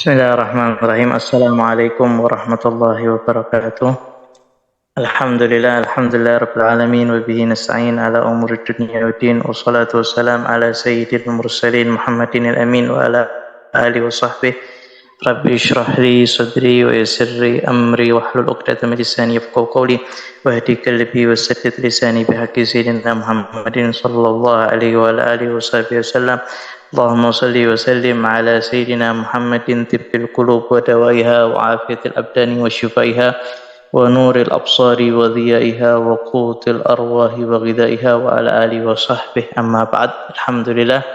Bismillahirrahmanirrahim. Assalamualaikum warahmatullahi wabarakatuh. Alhamdulillah rabbil alamin wa bihi nasta'in ala umuri dunya waddin. Wassalatu wassalam ala sayyidil mursalin Muhammadin al-amin wa ala alihi wa sahbihi. Rabbi shrah li sadri wa yassir li amri wahlul 'uqdatam min lisani yafqahu qawli wahdi qalbi wa saddid lisani bihaqqi sayyidina Muhammadin sallallahu alaihi wa ala alihi wa sahbihi wasallam. Allahumma salli wa sallim ala sayyidina Muhammadin tibbil qulub wa dawaiha wa afiyatil abdani wa shifaiha wa nuril absari wa dhiyaiha wa qutil arwahi wa ghidaiha wa ala alihi wa sahbihi. Amma ba'd. Alhamdulillah,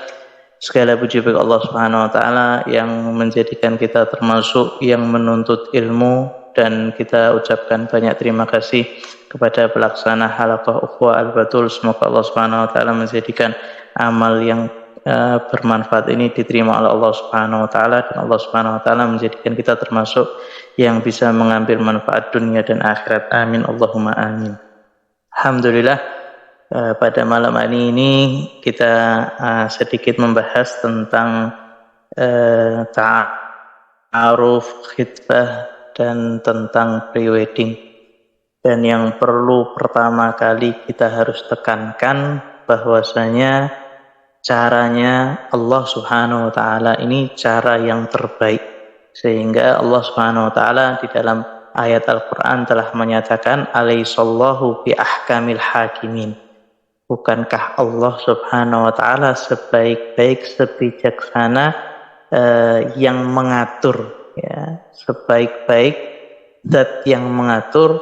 segala puji bagi Allah Subhanahu wa taala yang menjadikan kita termasuk yang menuntut ilmu, dan kita ucapkan banyak terima kasih kepada pelaksana halaqah Ukhuwah Al-Batul. Semoga Allah Subhanahu wa taala menjadikan amal yang bermanfaat ini diterima oleh Allah Subhanahu wa taala, dan Allah Subhanahu wa taala menjadikan kita termasuk yang bisa mengambil manfaat dunia dan akhirat. Amin Allahumma amin. Alhamdulillah, pada malam hari ini kita sedikit membahas tentang ta'aruf, khitbah, dan tentang prewedding. Dan yang perlu pertama kali kita harus tekankan bahwasanya caranya Allah Subhanahu wa taala ini cara yang terbaik, sehingga Allah Subhanahu wa taala di dalam ayat Al-Qur'an telah menyatakan alaihissallahu bi ahkamil hakimin. Bukankah Allah Subhanahu wa taala sebaik-baik, sebijaksana yang mengatur, ya, sebaik-baik zat yang mengatur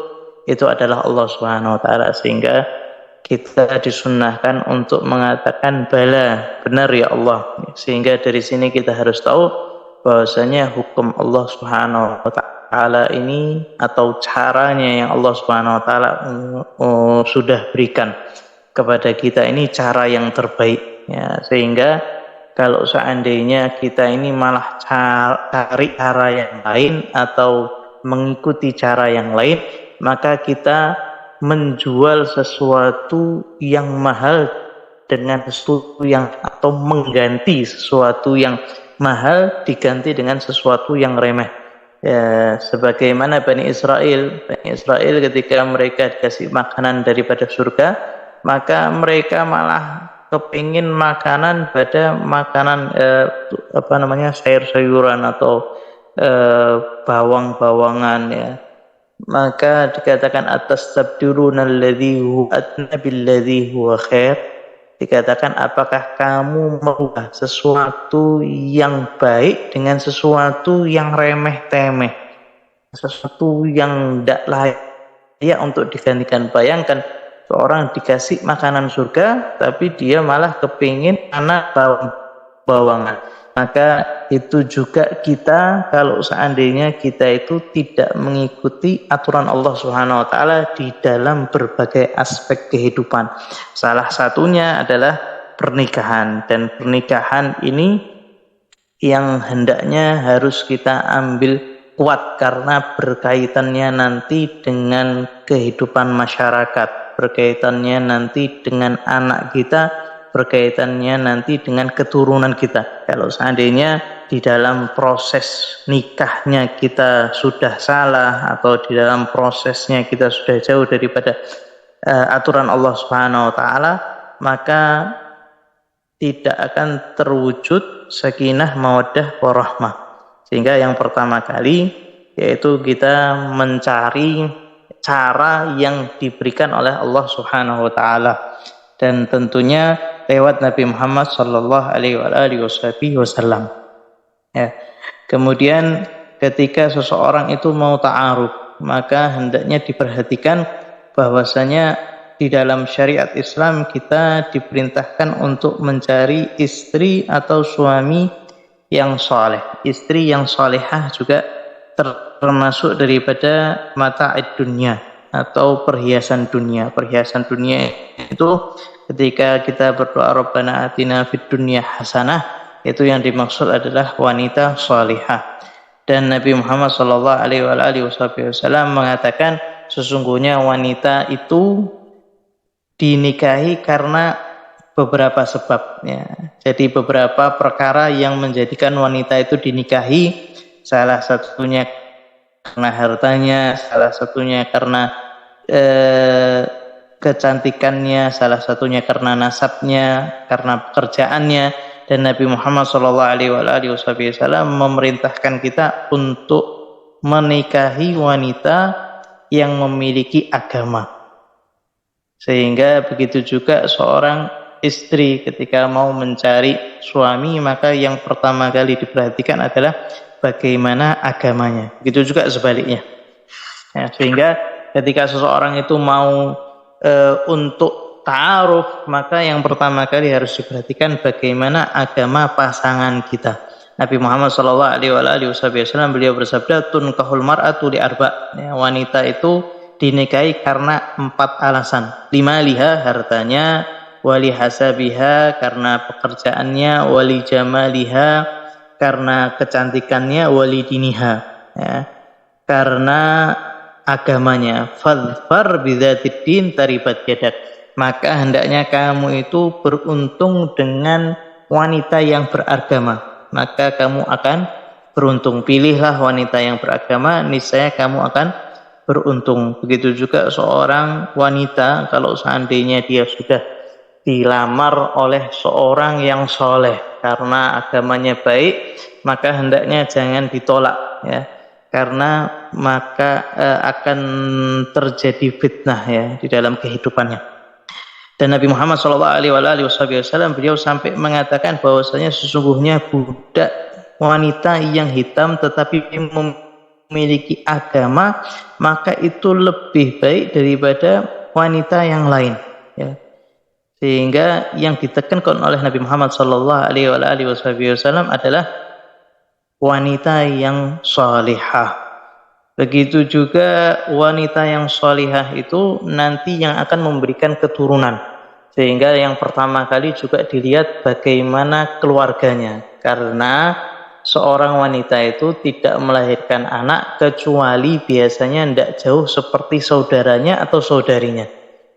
itu adalah Allah Subhanahu wa taala, sehingga kita disunnahkan untuk mengatakan bala, benar ya Allah. Sehingga dari sini kita harus tahu bahwasanya hukum Allah Subhanahu wa taala ini, atau caranya yang Allah Subhanahu wa taala sudah berikan kepada kita ini cara yang terbaik, ya. Sehingga kalau seandainya kita ini malah cari cara yang lain atau mengikuti cara yang lain, maka kita menjual sesuatu yang mahal dengan sesuatu yang, atau mengganti sesuatu yang mahal diganti dengan sesuatu yang remeh, ya, sebagaimana Bani Israel ketika mereka dikasih makanan daripada surga, maka mereka malah kepingin makanan pada makanan sayur-sayuran atau bawang-bawangan, ya. Maka dikatakan atastabdiruna alladzi huwa adna billadzi huwa khair. Dikatakan, apakah kamu merubah sesuatu yang baik dengan sesuatu yang remeh-temeh, sesuatu yang tidak layak untuk digantikan. Bayangkan seorang dikasih makanan surga tapi dia malah kepingin anak bawangan. Maka itu juga kita, kalau seandainya kita itu tidak mengikuti aturan Allah Subhanahu wa taala di dalam berbagai aspek kehidupan. Salah satunya adalah pernikahan, dan pernikahan ini yang hendaknya harus kita ambil kuat karena berkaitannya nanti dengan kehidupan masyarakat, berkaitannya nanti dengan anak kita, berkaitannya nanti dengan keturunan kita. Kalau seandainya di dalam proses nikahnya kita sudah salah, atau di dalam prosesnya kita sudah jauh daripada aturan Allah Subhanahu wa taala, maka tidak akan terwujud sakinah, mawaddah, warahmah. Sehingga yang pertama kali yaitu kita mencari cara yang diberikan oleh Allah Subhanahu wa taala, dan tentunya lewat Nabi Muhammad sallallahu alaihi wasallam. Ya. Kemudian ketika seseorang itu mau ta'aruf, maka hendaknya diperhatikan bahwasanya di dalam syariat Islam kita diperintahkan untuk mencari istri atau suami yang saleh. Istri yang salehah juga termasuk daripada mata'id dunia, atau perhiasan dunia. Perhiasan dunia itu ketika kita berdoa Rabbana atina fid dunya hasanah, itu yang dimaksud adalah wanita salihah. Dan Nabi Muhammad sallallahu alaihi wasallam mengatakan sesungguhnya wanita itu dinikahi karena beberapa sebab, ya. Jadi beberapa perkara yang menjadikan wanita itu dinikahi. salah satunya karena hartanya, salah satunya karena kecantikannya, salah satunya karena nasabnya, karena pekerjaannya. Dan Nabi Muhammad SAW memerintahkan kita untuk menikahi wanita yang memiliki agama. Sehingga begitu juga seorang istri ketika mau mencari suami, maka yang pertama kali diperhatikan adalah bagaimana agamanya. Begitu juga sebaliknya. Ya, sehingga ketika seseorang itu mau untuk ta'aruf, maka yang pertama kali harus diperhatikan bagaimana agama pasangan kita. Nabi Muhammad SAW beliau bersabda, tunkahul mar'atu li arba'. Ya, wanita itu dinikahi karena 4 alasan. 5 liha, hartanya, wali hasabiha, karena pekerjaannya, wali jamaliha, karena kecantikannya, wali diniha, ya, karena agamanya. Fadfar bidzatid din taribat yadak. Maka hendaknya kamu itu beruntung dengan wanita yang beragama, maka kamu akan beruntung. Pilihlah wanita yang beragama, niscaya kamu akan beruntung. Begitu juga seorang wanita, kalau seandainya dia sudah dilamar oleh seorang yang soleh karena agamanya baik, maka hendaknya jangan ditolak, ya, karena maka akan terjadi fitnah, ya, di dalam kehidupannya. Dan Nabi Muhammad SAW beliau sampai mengatakan bahwasanya sesungguhnya budak wanita yang hitam tetapi memiliki agama, maka itu lebih baik daripada wanita yang lain, ya. Sehingga yang ditekankan oleh Nabi Muhammad SAW adalah wanita yang salihah. Begitu juga wanita yang salihah itu nanti yang akan memberikan keturunan. Sehingga yang pertama kali juga dilihat bagaimana keluarganya. Karena seorang wanita itu tidak melahirkan anak kecuali biasanya tidak jauh seperti saudaranya atau saudarinya.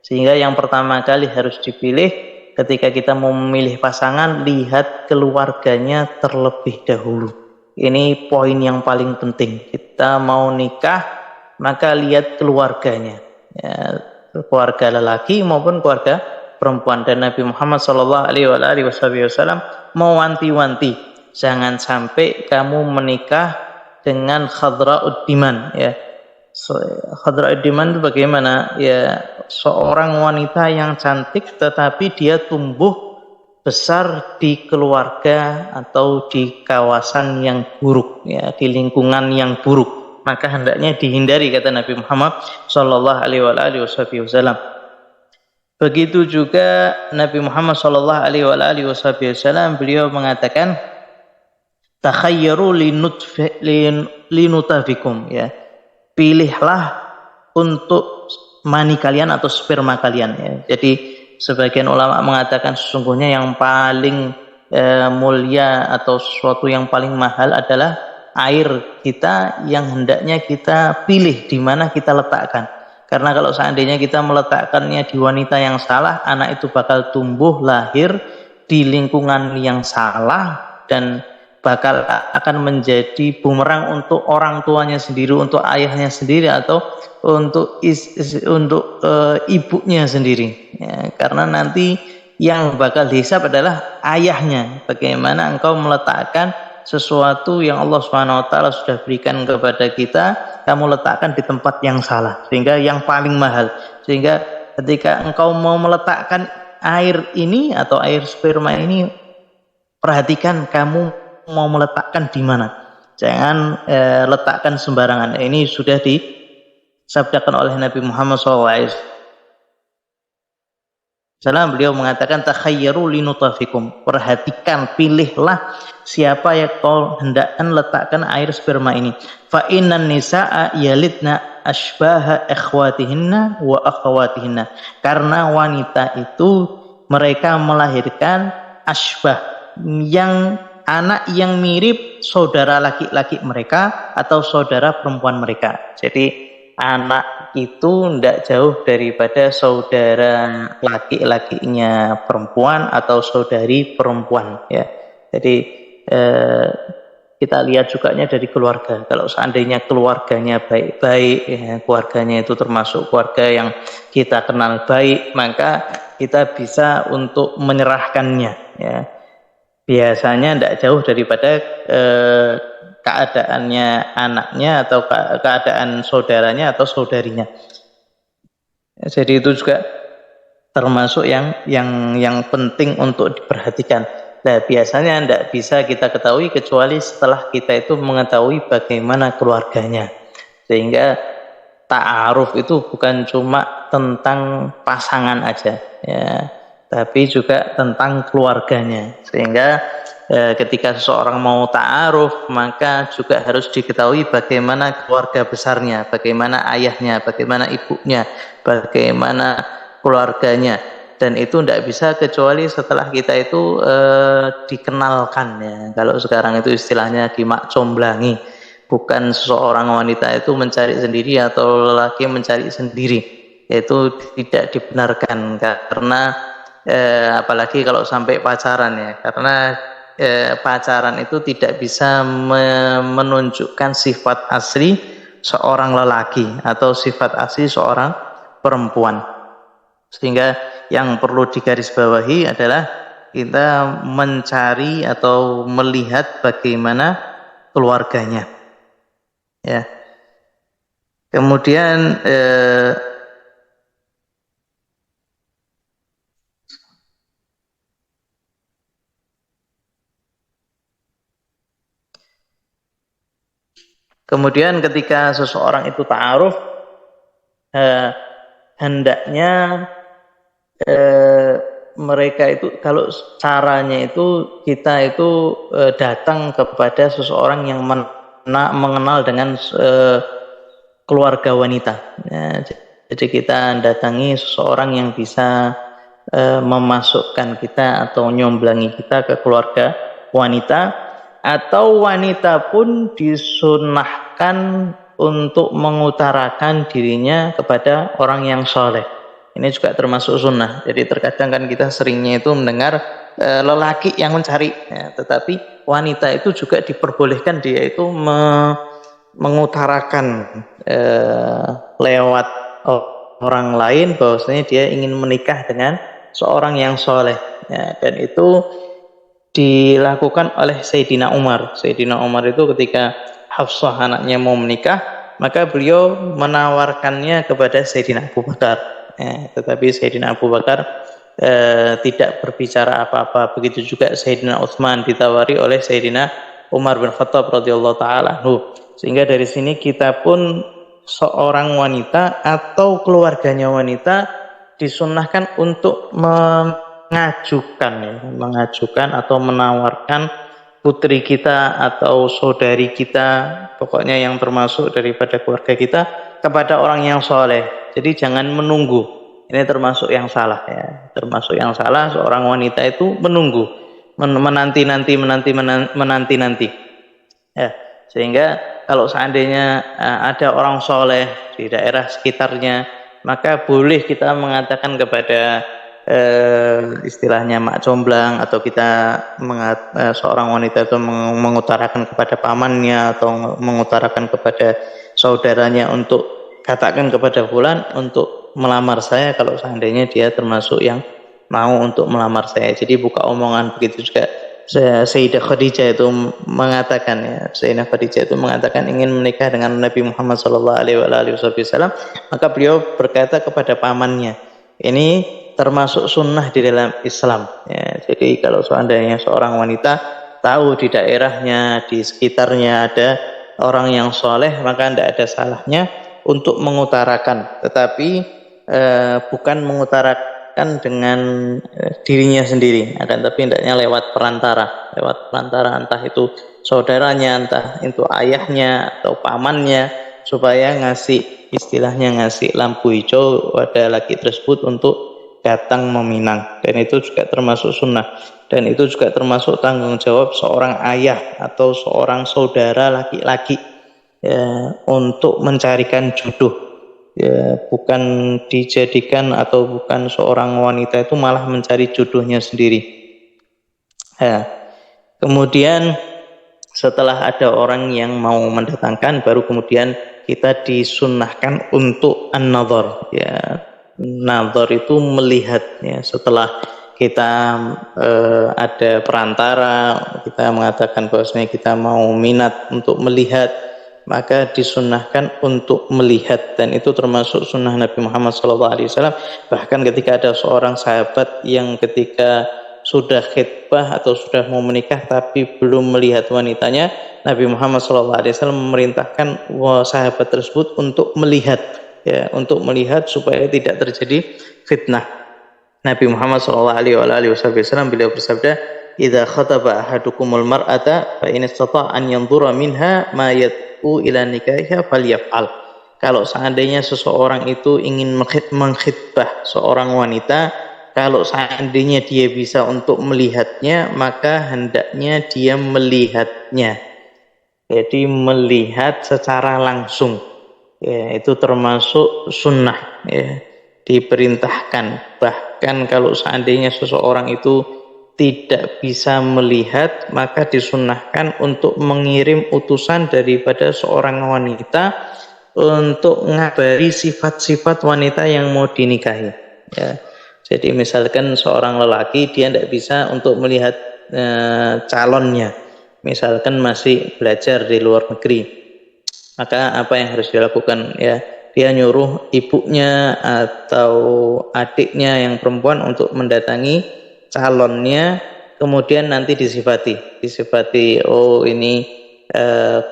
Sehingga yang pertama kali harus dipilih ketika kita mau memilih pasangan, lihat keluarganya terlebih dahulu. Ini poin yang paling penting. Kita mau nikah, maka lihat keluarganya, ya, keluarga lelaki maupun keluarga perempuan. Dan Nabi Muhammad SAW mau wanti-wanti, jangan sampai kamu menikah dengan khadra'ud diman, ya. Khadra'ud diman itu bagaimana? Ya, seorang wanita yang cantik tetapi dia tumbuh besar di keluarga atau di kawasan yang buruk, ya, di lingkungan yang buruk, maka hendaknya dihindari, kata Nabi Muhammad SAW. Begitu juga Nabi Muhammad SAW beliau mengatakan, takhayyaru linutafikum, ya, pilihlah untuk mani kalian atau sperma kalian, ya. Jadi sebagian ulama mengatakan sesungguhnya yang paling mulia atau sesuatu yang paling mahal adalah air kita yang hendaknya kita pilih di mana kita letakkan. Karena kalau seandainya kita meletakkannya di wanita yang salah, anak itu bakal tumbuh lahir di lingkungan yang salah dan bakal akan menjadi bumerang untuk orang tuanya sendiri, untuk ayahnya sendiri, atau untuk ibunya sendiri, ya, karena nanti yang bakal dihisab adalah ayahnya. Bagaimana engkau meletakkan sesuatu yang Allah SWT sudah berikan kepada kita, kamu letakkan di tempat yang salah, sehingga yang paling mahal. Sehingga ketika engkau mau meletakkan air ini atau air sperma ini, perhatikan kamu mau meletakkan di mana. Jangan letakkan sembarangan. Ini sudah disabdakan oleh Nabi Muhammad SAW. Beliau mengatakan, takhayyaru linutafikum, perhatikan, pilihlah siapa yang kau hendakkan letakkan air sperma ini. Fa innan nisaa yalidna ashbaha ikhwatihinna wa akhawatihinna, karena wanita itu mereka melahirkan ashbah, yang anak yang mirip saudara laki-laki mereka atau saudara perempuan mereka. Jadi anak itu tidak jauh daripada saudara laki-lakinya perempuan atau saudari perempuan, ya. Jadi kita lihat juga dari keluarga. Kalau seandainya keluarganya baik-baik, ya, keluarganya itu termasuk keluarga yang kita kenal baik, maka kita bisa untuk menyerahkannya. Ya. Biasanya tidak jauh daripada keadaannya anaknya atau keadaan saudaranya atau saudarinya. Jadi itu juga termasuk yang penting untuk diperhatikan. Nah, biasanya tidak bisa kita ketahui kecuali setelah kita itu mengetahui bagaimana keluarganya. Sehingga ta'aruf itu bukan cuma tentang pasangan aja, ya, tapi juga tentang keluarganya. Sehingga ketika seseorang mau ta'aruf, maka juga harus diketahui bagaimana keluarga besarnya, bagaimana ayahnya, bagaimana ibunya, bagaimana keluarganya. Dan itu tidak bisa kecuali setelah kita itu dikenalkan, ya. Kalau sekarang itu istilahnya dimakcomblangi, bukan seseorang wanita itu mencari sendiri atau lelaki mencari sendiri. Itu tidak dibenarkan, karena apalagi kalau sampai pacaran, ya, karena pacaran itu tidak bisa menunjukkan sifat asli seorang lelaki atau sifat asli seorang perempuan. Sehingga yang perlu digarisbawahi adalah kita mencari atau melihat bagaimana keluarganya, ya. Kemudian ketika seseorang itu ta'aruf, hendaknya mereka itu, kalau caranya itu kita itu datang kepada seseorang yang mengenal dengan keluarga wanita, ya. Jadi kita datangi seseorang yang bisa memasukkan kita atau nyomblangi kita ke keluarga wanita, atau wanita pun disunahkan untuk mengutarakan dirinya kepada orang yang soleh. Ini juga termasuk sunnah. Jadi terkadang kan kita seringnya itu mendengar lelaki yang mencari, ya, tetapi wanita itu juga diperbolehkan dia itu mengutarakan lewat orang lain bahwasanya dia ingin menikah dengan seorang yang soleh, ya. Dan itu dilakukan oleh Sayyidina Umar. Sayyidina Umar itu ketika Hafsah anaknya mau menikah, maka beliau menawarkannya kepada Sayyidina Abu Bakar. Tetapi Sayyidina Abu Bakar tidak berbicara apa-apa. Begitu juga Sayyidina Utsman ditawari oleh Sayyidina Umar bin Khattab radhiyallahu taala anhu. Sehingga dari sini kita pun seorang wanita atau keluarganya wanita disunnahkan untuk mengajukan atau menawarkan putri kita atau saudari kita, pokoknya yang termasuk daripada keluarga kita, kepada orang yang soleh. Jadi jangan menunggu. Ini termasuk yang salah, ya. Termasuk yang salah seorang wanita itu menunggu, menanti-nanti. Ya, sehingga kalau seandainya ada orang soleh di daerah sekitarnya, maka boleh kita mengatakan kepada istilahnya mak comblang, atau kita seorang wanita itu mengutarakan kepada pamannya atau mengutarakan kepada saudaranya untuk katakan kepada fulan untuk melamar saya, kalau seandainya dia termasuk yang mau untuk melamar saya. Jadi buka omongan. Begitu juga Sayyidah Khadijah itu mengatakan, ya, Sayyidah Khadijah itu mengatakan ingin menikah dengan Nabi Muhammad SAW, maka beliau berkata kepada pamannya, ini termasuk sunnah di dalam Islam, ya. Jadi kalau seandainya seorang wanita tahu di daerahnya, di sekitarnya ada orang yang soleh, maka tidak ada salahnya untuk mengutarakan, tetapi bukan mengutarakan dengan dirinya sendiri, akan tapi hendaknya lewat perantara, entah itu saudaranya, entah itu ayahnya atau pamannya, supaya istilahnya ngasih lampu hijau pada laki tersebut untuk datang meminang. Dan itu juga termasuk sunnah, dan itu juga termasuk tanggung jawab seorang ayah atau seorang saudara laki-laki, ya, untuk mencarikan jodoh, ya, bukan dijadikan atau bukan seorang wanita itu malah mencari jodohnya sendiri, ya. Kemudian Setelah ada orang yang mau mendatangkan, baru kemudian kita disunnahkan untuk an-nadhar, ya. Nadhar itu melihat, ya. Setelah kita ada perantara, kita mengatakan bahwasanya kita mau minat untuk melihat, maka disunnahkan untuk melihat, dan itu termasuk sunnah Nabi Muhammad SAW. Bahkan ketika ada seorang sahabat yang ketika sudah khitbah atau sudah mau menikah tapi belum melihat wanitanya, Nabi Muhammad SAW memerintahkan sahabat tersebut untuk melihat, ya, untuk melihat supaya tidak terjadi fitnah. Nabi Muhammad SAW beliau bersabda, "Idza khataba ahadukumul mar'ata fa in istata'a an yanzura minha ma yad'u ila nikahiha falyaf'al." Kalau seandainya seseorang itu ingin mengkhitbah seorang wanita, kalau seandainya dia bisa untuk melihatnya, maka hendaknya dia melihatnya. Jadi melihat secara langsung, ya, itu termasuk sunnah, ya, diperintahkan. Bahkan kalau seandainya seseorang itu tidak bisa melihat, maka disunnahkan untuk mengirim utusan daripada seorang wanita untuk mengabari sifat-sifat wanita yang mau dinikahi, ya. Jadi misalkan seorang lelaki dia tidak bisa untuk melihat calonnya, misalkan masih belajar di luar negeri, maka apa yang harus dilakukan, ya, dia nyuruh ibunya atau adiknya yang perempuan untuk mendatangi calonnya, kemudian nanti disifati, oh ini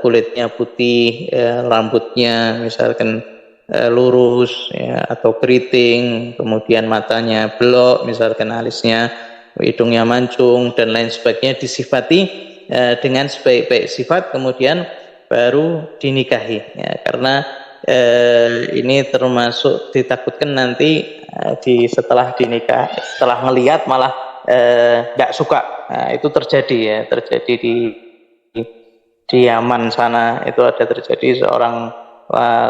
kulitnya putih, rambutnya misalkan lurus, ya, atau keriting, kemudian matanya blok, misalkan alisnya, hidungnya mancung dan lain sebagainya, disifati dengan sebaik-baik sifat, kemudian baru dinikahi, ya. Karena ini termasuk ditakutkan nanti setelah dinikah, setelah melihat malah nggak suka. Nah, itu terjadi, ya, terjadi di Yaman sana. Itu ada terjadi seorang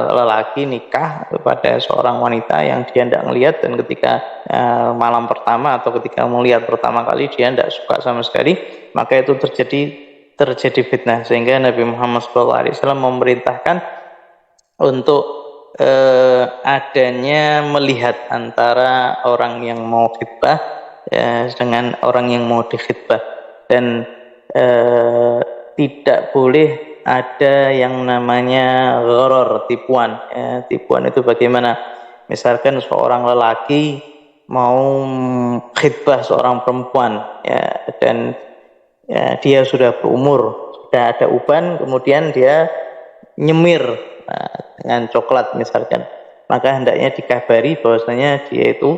lelaki nikah kepada seorang wanita yang dia tidak melihat, dan ketika malam pertama atau ketika melihat pertama kali dia tidak suka sama sekali, maka itu terjadi fitnah, sehingga Nabi Muhammad SAW memerintahkan untuk adanya melihat antara orang yang mau khitbah, ya, dengan orang yang mau dikhitbah, dan tidak boleh ada yang namanya gharar, tipuan, ya. Tipuan itu bagaimana? Misalkan seorang lelaki mau khitbah seorang perempuan, ya, dan ya, dia sudah berumur, sudah ada uban, kemudian dia nyemir dengan coklat misalkan, maka hendaknya dikabari bahwasanya dia itu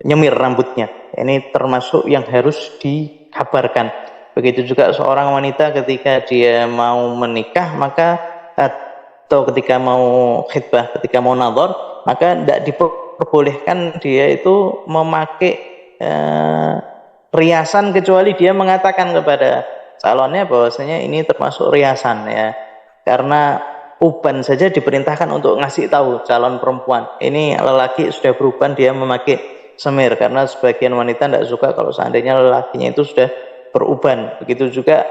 nyemir rambutnya. Ini termasuk yang harus dikabarkan. Begitu juga seorang wanita ketika dia mau menikah, maka atau ketika mau khitbah, ketika mau nadhar, maka tidak diperbolehkan dia itu memakai riasan, kecuali dia mengatakan kepada calonnya bahwasanya ini termasuk riasan, ya. Karena uban saja diperintahkan untuk ngasih tahu calon perempuan, ini lelaki sudah beruban, dia memakai semir, karena sebagian wanita tidak suka kalau seandainya lelakinya itu sudah beruban. Begitu juga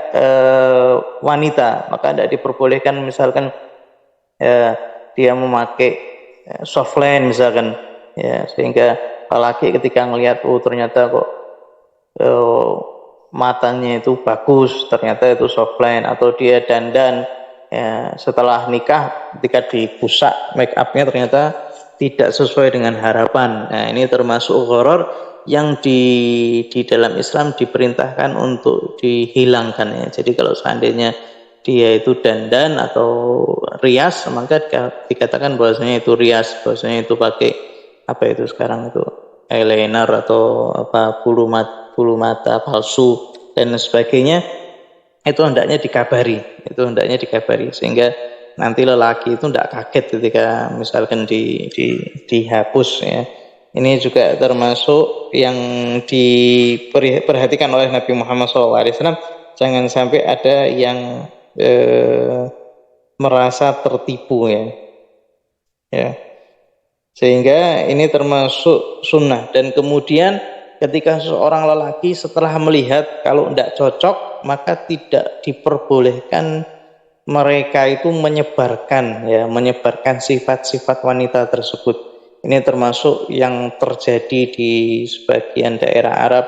wanita, maka tidak diperbolehkan misalkan dia memakai softline misalkan, ya, sehingga lelaki ketika melihat, oh ternyata kok matanya itu bagus, ternyata itu softline, atau dia dandan, ya, setelah nikah ketika dibusak make upnya ternyata tidak sesuai dengan harapan. Nah, ini termasuk gharar yang di dalam Islam diperintahkan untuk dihilangkan, ya. Jadi kalau seandainya dia itu dandan atau rias, maka dikatakan bahwasanya itu rias, bahwasanya itu pakai apa itu sekarang itu eyeliner atau apa bulu mata palsu dan sebagainya, itu hendaknya dikabari, sehingga nanti lelaki itu tidak kaget ketika misalkan dihapus, ya. Ini juga termasuk yang diperhatikan oleh Nabi Muhammad SAW. Jangan sampai ada yang merasa tertipu, ya. Sehingga ini termasuk sunnah. Dan kemudian ketika seorang lelaki setelah melihat kalau tidak cocok, maka tidak diperbolehkan mereka itu menyebarkan sifat-sifat wanita tersebut. Ini termasuk yang terjadi di sebagian daerah Arab,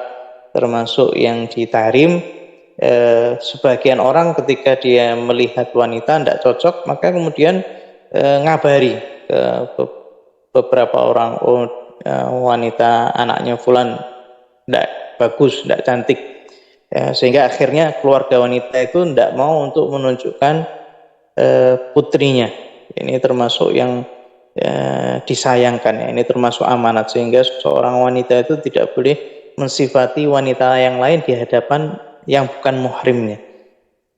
termasuk yang di Tahrim. Sebagian orang ketika dia melihat wanita tidak cocok, maka kemudian ngabari ke beberapa orang, wanita anaknya fulan tidak bagus, tidak cantik. Sehingga akhirnya keluarga wanita itu tidak mau untuk menunjukkan putrinya. Ini termasuk yang disayangkan, ya. Ini termasuk amanat, sehingga seorang wanita itu tidak boleh mensifati wanita yang lain di hadapan yang bukan muhrimnya.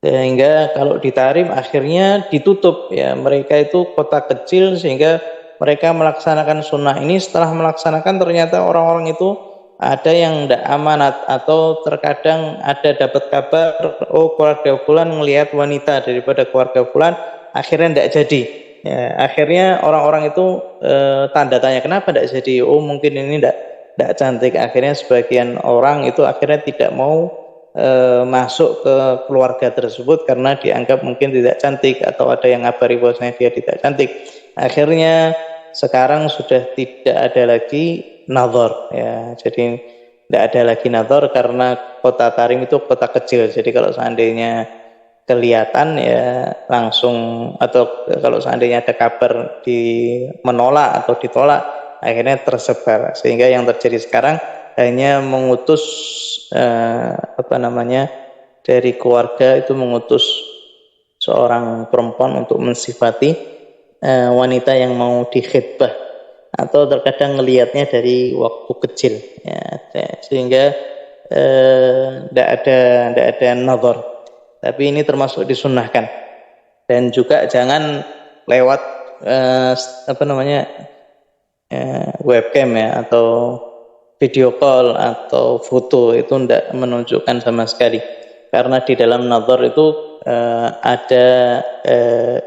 Sehingga kalau di Tahrim akhirnya ditutup, ya, mereka itu kota kecil, sehingga mereka melaksanakan sunnah ini. Setelah melaksanakan ternyata orang-orang itu ada yang tidak amanat, atau terkadang ada dapat kabar, oh keluarga fulan melihat wanita daripada keluarga fulan, akhirnya tidak jadi. Ya, akhirnya orang-orang itu tanda tanya, kenapa tidak jadi? Oh mungkin ini tidak cantik. Akhirnya sebagian orang itu akhirnya tidak mau masuk ke keluarga tersebut karena dianggap mungkin tidak cantik, atau ada yang ngabari bahwasanya dia tidak cantik. Akhirnya sekarang sudah tidak ada lagi nazar, ya. Jadi tidak ada lagi nazar karena kota Tarim itu kota kecil. Jadi kalau seandainya kelihatan, ya langsung, atau kalau seandainya ada kabar menolak atau ditolak, akhirnya tersebar. Sehingga yang terjadi sekarang hanya mengutus dari keluarga itu mengutus seorang perempuan untuk mensifati wanita yang mau dikhitbah, atau terkadang ngelihatnya dari waktu kecil, ya, sehingga tidak ada nazar. Tapi ini termasuk disunnahkan. Dan juga jangan lewat webcam, ya, atau video call atau foto, itu tidak menunjukkan sama sekali. Karena di dalam nazar itu ada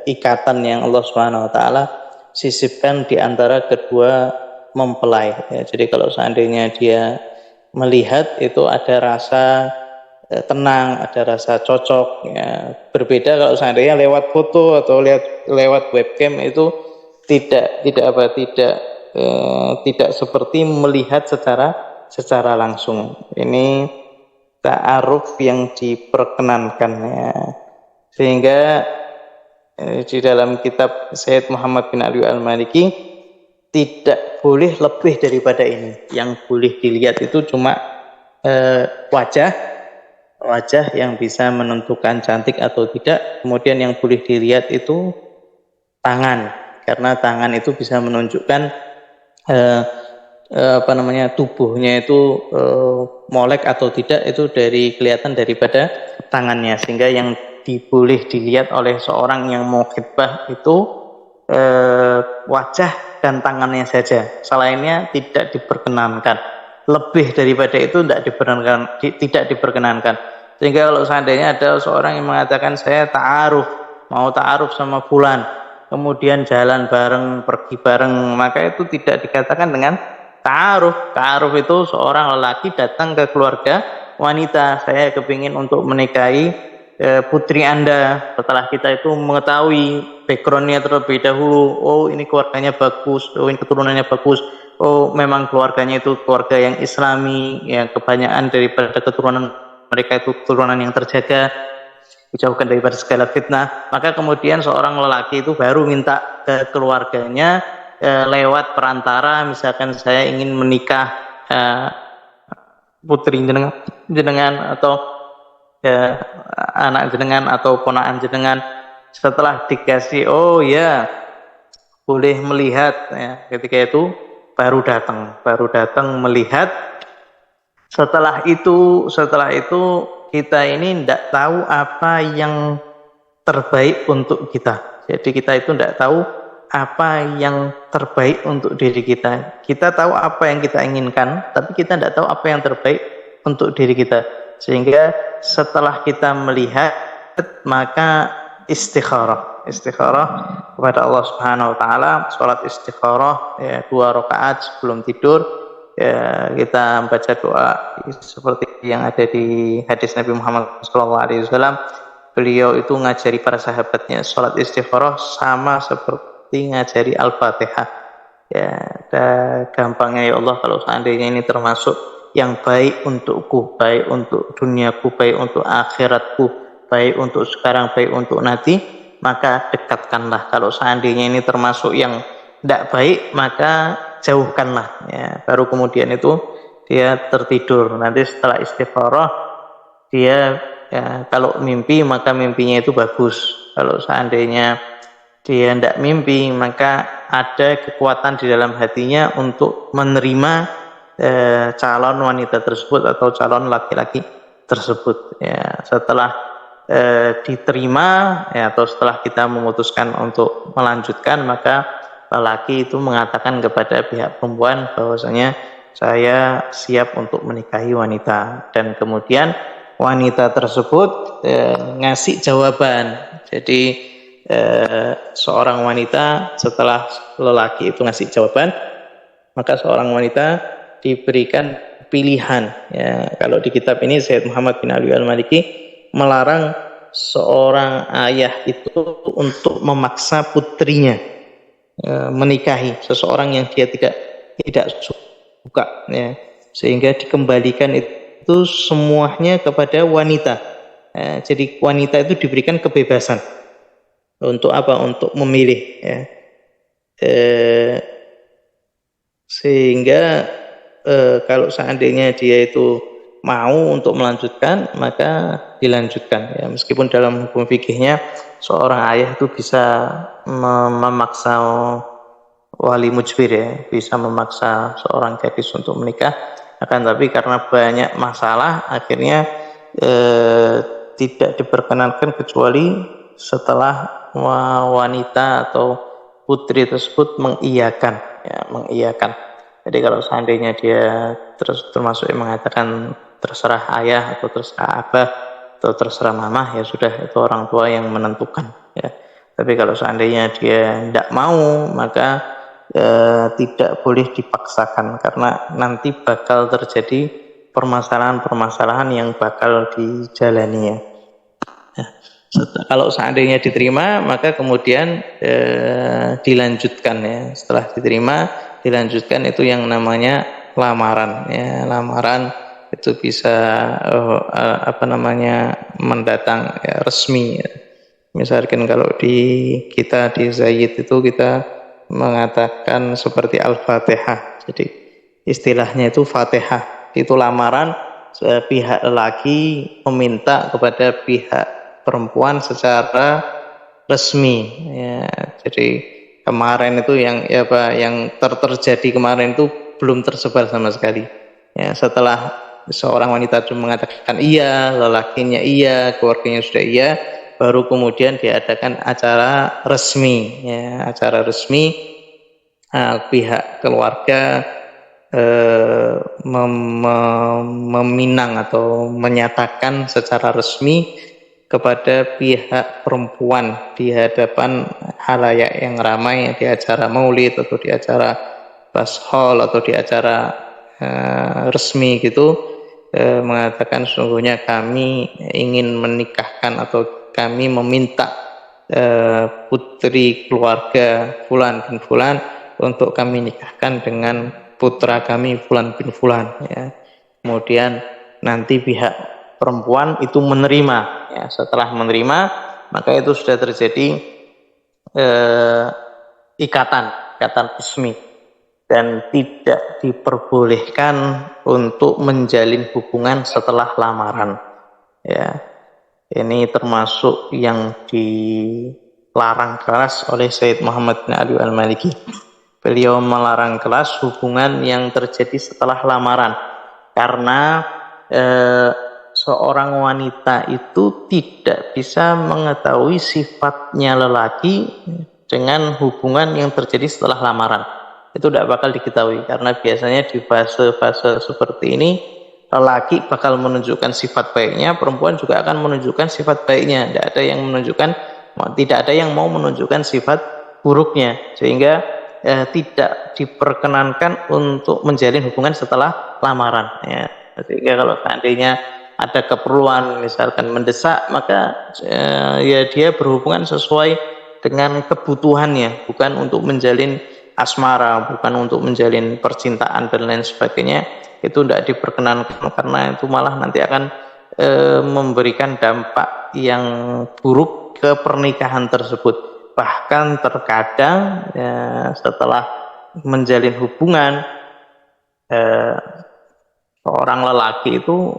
ikatan yang Allah Subhanahu wa taala sisipkan di antara kedua mempelai, ya. Jadi kalau seandainya dia melihat, itu ada rasa tenang, ada rasa cocok, ya. Berbeda kalau seandainya lewat foto atau lewat webcam, itu tidak seperti melihat secara langsung. Ini ta'aruf yang diperkenankan, ya. Sehingga di dalam kitab Sayyid Muhammad bin Ali Al-Maliki tidak boleh lebih daripada ini. Yang boleh dilihat itu cuma wajah yang bisa menentukan cantik atau tidak. Kemudian yang boleh dilihat itu tangan, karena tangan itu bisa menunjukkan tubuhnya itu molek atau tidak, itu kelihatan daripada tangannya. Sehingga yang boleh dilihat oleh seorang yang mau khitbah itu wajah dan tangannya saja, selainnya tidak diperkenankan. Lebih daripada itu tidak diperkenankan. Sehingga kalau seandainya ada seorang yang mengatakan saya mau ta'aruf sama fulan, kemudian jalan bareng, pergi bareng, maka itu tidak dikatakan dengan ta'aruf. Ta'aruf itu seorang lelaki datang ke keluarga wanita, saya kepingin untuk menikahi putri Anda. Setelah kita itu mengetahui backgroundnya terlebih dahulu, oh ini keluarganya bagus, oh ini keturunannya bagus, oh memang keluarganya itu keluarga yang Islami, yang kebanyakan daripada keturunan mereka itu keturunan yang terjaga, dijauhkan daripada segala fitnah. Maka kemudian seorang lelaki itu baru minta ke keluarganya lewat perantara, misalkan saya ingin menikah putri jenengan atau anak jenengan atau ponakan jenengan. Setelah dikasih, oh ya boleh melihat, ya, ketika itu baru datang melihat. Setelah itu kita ini tidak tahu apa yang terbaik untuk kita. Jadi kita itu tidak tahu apa yang terbaik untuk diri kita. Kita tahu apa yang kita inginkan, tapi kita tidak tahu apa yang terbaik untuk diri kita. Sehingga setelah kita melihat, maka istikharah kepada Allah Subhanahu wa taala, salat istikharah, ya, 2 rakaat sebelum tidur, ya kita baca doa seperti yang ada di hadis Nabi Muhammad SAW. Beliau itu ngajari para sahabatnya sholat istikharah sama seperti ngajari Al-Fatihah. Ya, gampangnya ya Allah, kalau seandainya ini termasuk yang baik untukku, baik untuk duniaku, baik untuk akhiratku, baik untuk sekarang, baik untuk nanti, maka dekatkanlah. Kalau seandainya ini termasuk yang tidak baik, maka jauhkanlah. Ya, baru kemudian itu dia tertidur. Nanti setelah istikharah, dia ya, kalau mimpi maka mimpinya itu bagus. Kalau seandainya dia tidak mimpi, maka ada kekuatan di dalam hatinya untuk menerima calon wanita tersebut atau calon laki-laki tersebut. Ya, setelah diterima ya, atau setelah kita memutuskan untuk melanjutkan, maka lelaki itu mengatakan kepada pihak perempuan bahwasanya saya siap untuk menikahi wanita, dan kemudian wanita tersebut ngasih jawaban. Jadi seorang wanita setelah lelaki itu ngasih jawaban, maka seorang wanita diberikan pilihan. Ya, kalau di kitab ini Sayyid Muhammad bin Ali Al-Maliki melarang seorang ayah itu untuk memaksa putrinya menikahi seseorang yang dia tidak suka, ya, sehingga dikembalikan itu semuanya kepada wanita. Jadi wanita itu diberikan kebebasan untuk apa? Untuk memilih, ya. Sehingga kalau seandainya dia itu mau untuk melanjutkan, maka dilanjutkan, ya. Meskipun dalam hukum fikihnya seorang ayah itu bisa memaksa wali mujbir, ya, bisa memaksa seorang gadis untuk menikah, akan tapi karena banyak masalah akhirnya tidak diperkenankan kecuali setelah wanita atau putri tersebut mengiyakan, ya, mengiyakan. Jadi kalau seandainya dia termasuk yang mengatakan terserah ayah atau terserah abah atau terserah mama, ya sudah, itu orang tua yang menentukan, ya. Tapi kalau seandainya dia tidak mau, maka tidak boleh dipaksakan, karena nanti bakal terjadi permasalahan-permasalahan yang bakal dijalani, ya. Kalau seandainya diterima, maka kemudian dilanjutkan, ya. Setelah diterima, dilanjutkan itu yang namanya lamaran, ya. Lamaran itu bisa mendatang, ya, resmi, ya. Misalkan kalau kita di Zaid itu kita mengatakan seperti Al-Fatihah. Jadi istilahnya itu Fatihah. Itu lamaran, pihak lelaki meminta kepada pihak perempuan secara resmi, ya. Jadi kemarin itu yang terjadi kemarin itu belum tersebar sama sekali, ya. Setelah seorang wanita itu mengatakan iya, lelakinya iya, keluarganya sudah iya, baru kemudian diadakan acara resmi, ya. Acara resmi, pihak keluarga meminang atau menyatakan secara resmi kepada pihak perempuan di hadapan halayak yang ramai, di acara maulid atau di acara bashol atau di acara resmi gitu, mengatakan sesungguhnya kami ingin menikahkan atau kami meminta putri keluarga Fulan bin Fulan untuk kami nikahkan dengan putra kami Fulan bin Fulan, ya. Kemudian nanti pihak perempuan itu menerima, ya. Setelah menerima, maka itu sudah terjadi ikatan resmi, dan tidak diperbolehkan untuk menjalin hubungan setelah lamaran, ya. Ini termasuk yang dilarang keras oleh Sayyid Muhammad bin Ali Al-Maliki. Beliau melarang keras hubungan yang terjadi setelah lamaran, karena seorang wanita itu tidak bisa mengetahui sifatnya lelaki dengan hubungan yang terjadi setelah lamaran. Itu tidak bakal diketahui, karena biasanya di fase-fase seperti ini lelaki bakal menunjukkan sifat baiknya, perempuan juga akan menunjukkan sifat baiknya. Tidak ada yang mau menunjukkan sifat buruknya, sehingga tidak diperkenankan untuk menjalin hubungan setelah lamaran ya. Sehingga kalau seandainya ada keperluan misalkan mendesak, maka ya dia berhubungan sesuai dengan kebutuhannya, bukan untuk menjalin asmara, bukan untuk menjalin percintaan dan lain sebagainya. Itu tidak diperkenankan, karena itu malah nanti akan memberikan dampak yang buruk ke pernikahan tersebut. Bahkan terkadang ya, setelah menjalin hubungan, seorang lelaki itu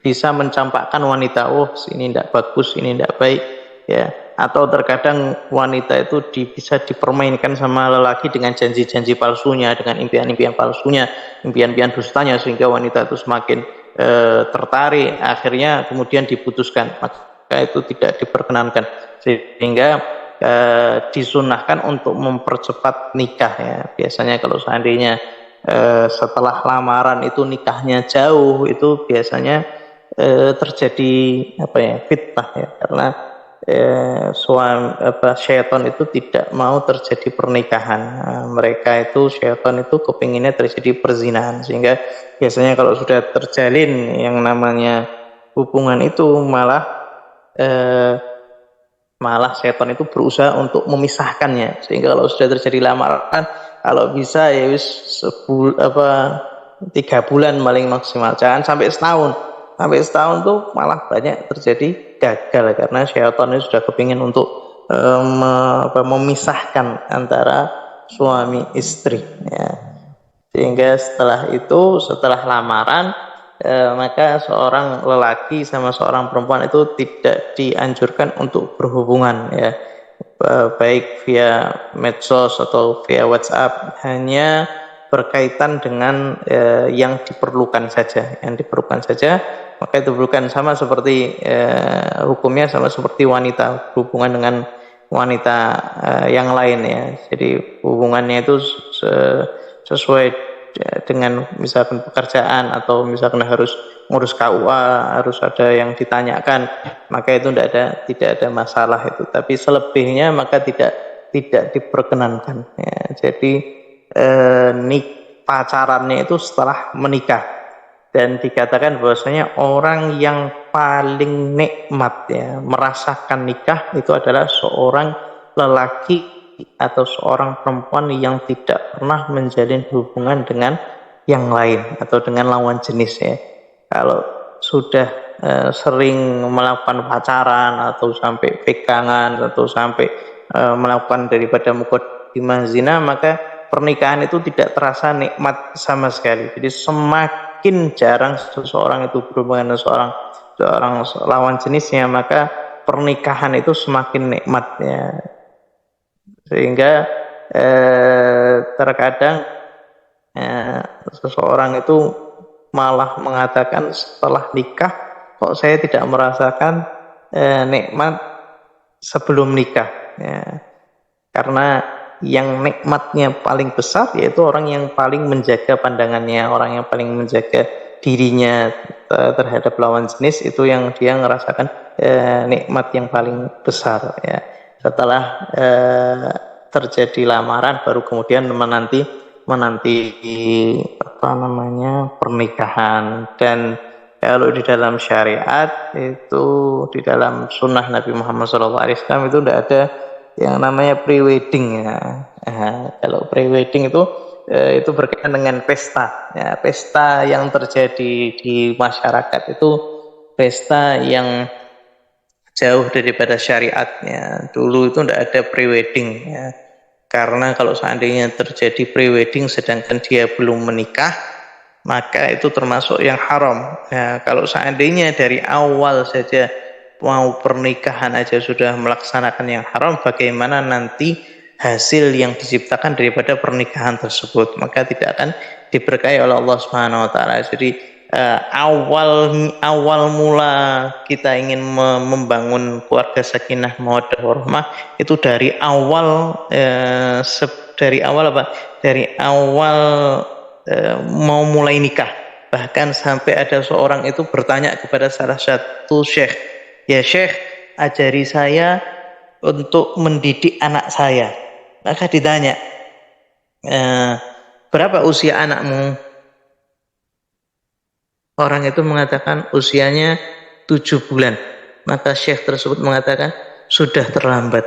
bisa mencampakkan wanita, oh ini tidak bagus, ini tidak baik ya. Atau terkadang wanita itu bisa dipermainkan sama lelaki dengan janji-janji palsunya, dengan impian-impian palsunya, impian-impian dustanya, sehingga wanita itu semakin tertarik, akhirnya kemudian diputuskan. Maka itu tidak diperkenankan, sehingga disunahkan untuk mempercepat nikah ya. Biasanya kalau seandainya setelah lamaran itu nikahnya jauh, itu biasanya terjadi fitnah ya, karena syaitan itu tidak mau terjadi pernikahan. Mereka itu syaitan itu kepinginnya terjadi perzinahan, sehingga biasanya kalau sudah terjalin yang namanya hubungan itu malah setan itu berusaha untuk memisahkannya, sehingga kalau sudah terjadi lamaran, kalau bisa ya 3 bulan paling maksimal, jangan sampai setahun. Sampai setahun tuh malah banyak terjadi gagal, karena syaitan itu sudah kepingin untuk memisahkan antara suami istri ya. Sehingga setelah lamaran, maka seorang lelaki sama seorang perempuan itu tidak dianjurkan untuk berhubungan ya, baik via medsos atau via WhatsApp, hanya berkaitan dengan yang diperlukan saja, maka itu bukan sama seperti hukumnya sama seperti wanita berhubungan dengan wanita yang lain ya. Jadi hubungannya itu sesuai dengan misalkan pekerjaan, atau misalkan harus ngurus KUA, harus ada yang ditanyakan, maka itu tidak ada masalah itu. Tapi selebihnya maka tidak diperkenankan ya. Jadi pacarannya itu setelah menikah, dan dikatakan bahwasanya orang yang paling nikmat ya merasakan nikah itu adalah seorang lelaki atau seorang perempuan yang tidak pernah menjalin hubungan dengan yang lain atau dengan lawan jenis ya. Kalau sudah sering melakukan pacaran, atau sampai pegangan, atau sampai melakukan daripada mukadimah zina, maka pernikahan itu tidak terasa nikmat sama sekali. Jadi semakin jarang seseorang itu berhubungan dengan seorang lawan jenisnya, maka pernikahan itu semakin nikmatnya. Sehingga terkadang seseorang itu malah mengatakan setelah nikah kok saya tidak merasakan nikmat sebelum nikah ya. Karena yang nikmatnya paling besar yaitu orang yang paling menjaga pandangannya, orang yang paling menjaga dirinya terhadap lawan jenis, itu yang dia merasakan nikmat yang paling besar ya. Setelah terjadi lamaran, baru kemudian menanti pernikahan. Dan kalau di dalam syariat itu, di dalam sunnah Nabi Muhammad SAW itu tidak ada yang namanya pre-wedding ya. Kalau pre-wedding itu berkaitan dengan pesta ya, pesta yang terjadi di masyarakat itu pesta yang jauh daripada syariatnya. Dulu itu tidak ada pre-wedding ya. Karena kalau seandainya terjadi pre-wedding sedangkan dia belum menikah, maka itu termasuk yang haram ya. Kalau seandainya dari awal saja mau pernikahan aja sudah melaksanakan yang haram, bagaimana nanti hasil yang diciptakan daripada pernikahan tersebut? Maka tidak akan diberkahi oleh Allah Subhanahu wa taala. Jadi awal mula kita ingin membangun keluarga sakinah mawaddah warahmah itu dari awal mau mulai nikah. Bahkan sampai ada seorang itu bertanya kepada salah satu syekh, ya syekh, ajari saya untuk mendidik anak saya. Maka ditanya, berapa usia anakmu? Orang itu mengatakan usianya 7 bulan. Maka syekh tersebut mengatakan sudah terlambat.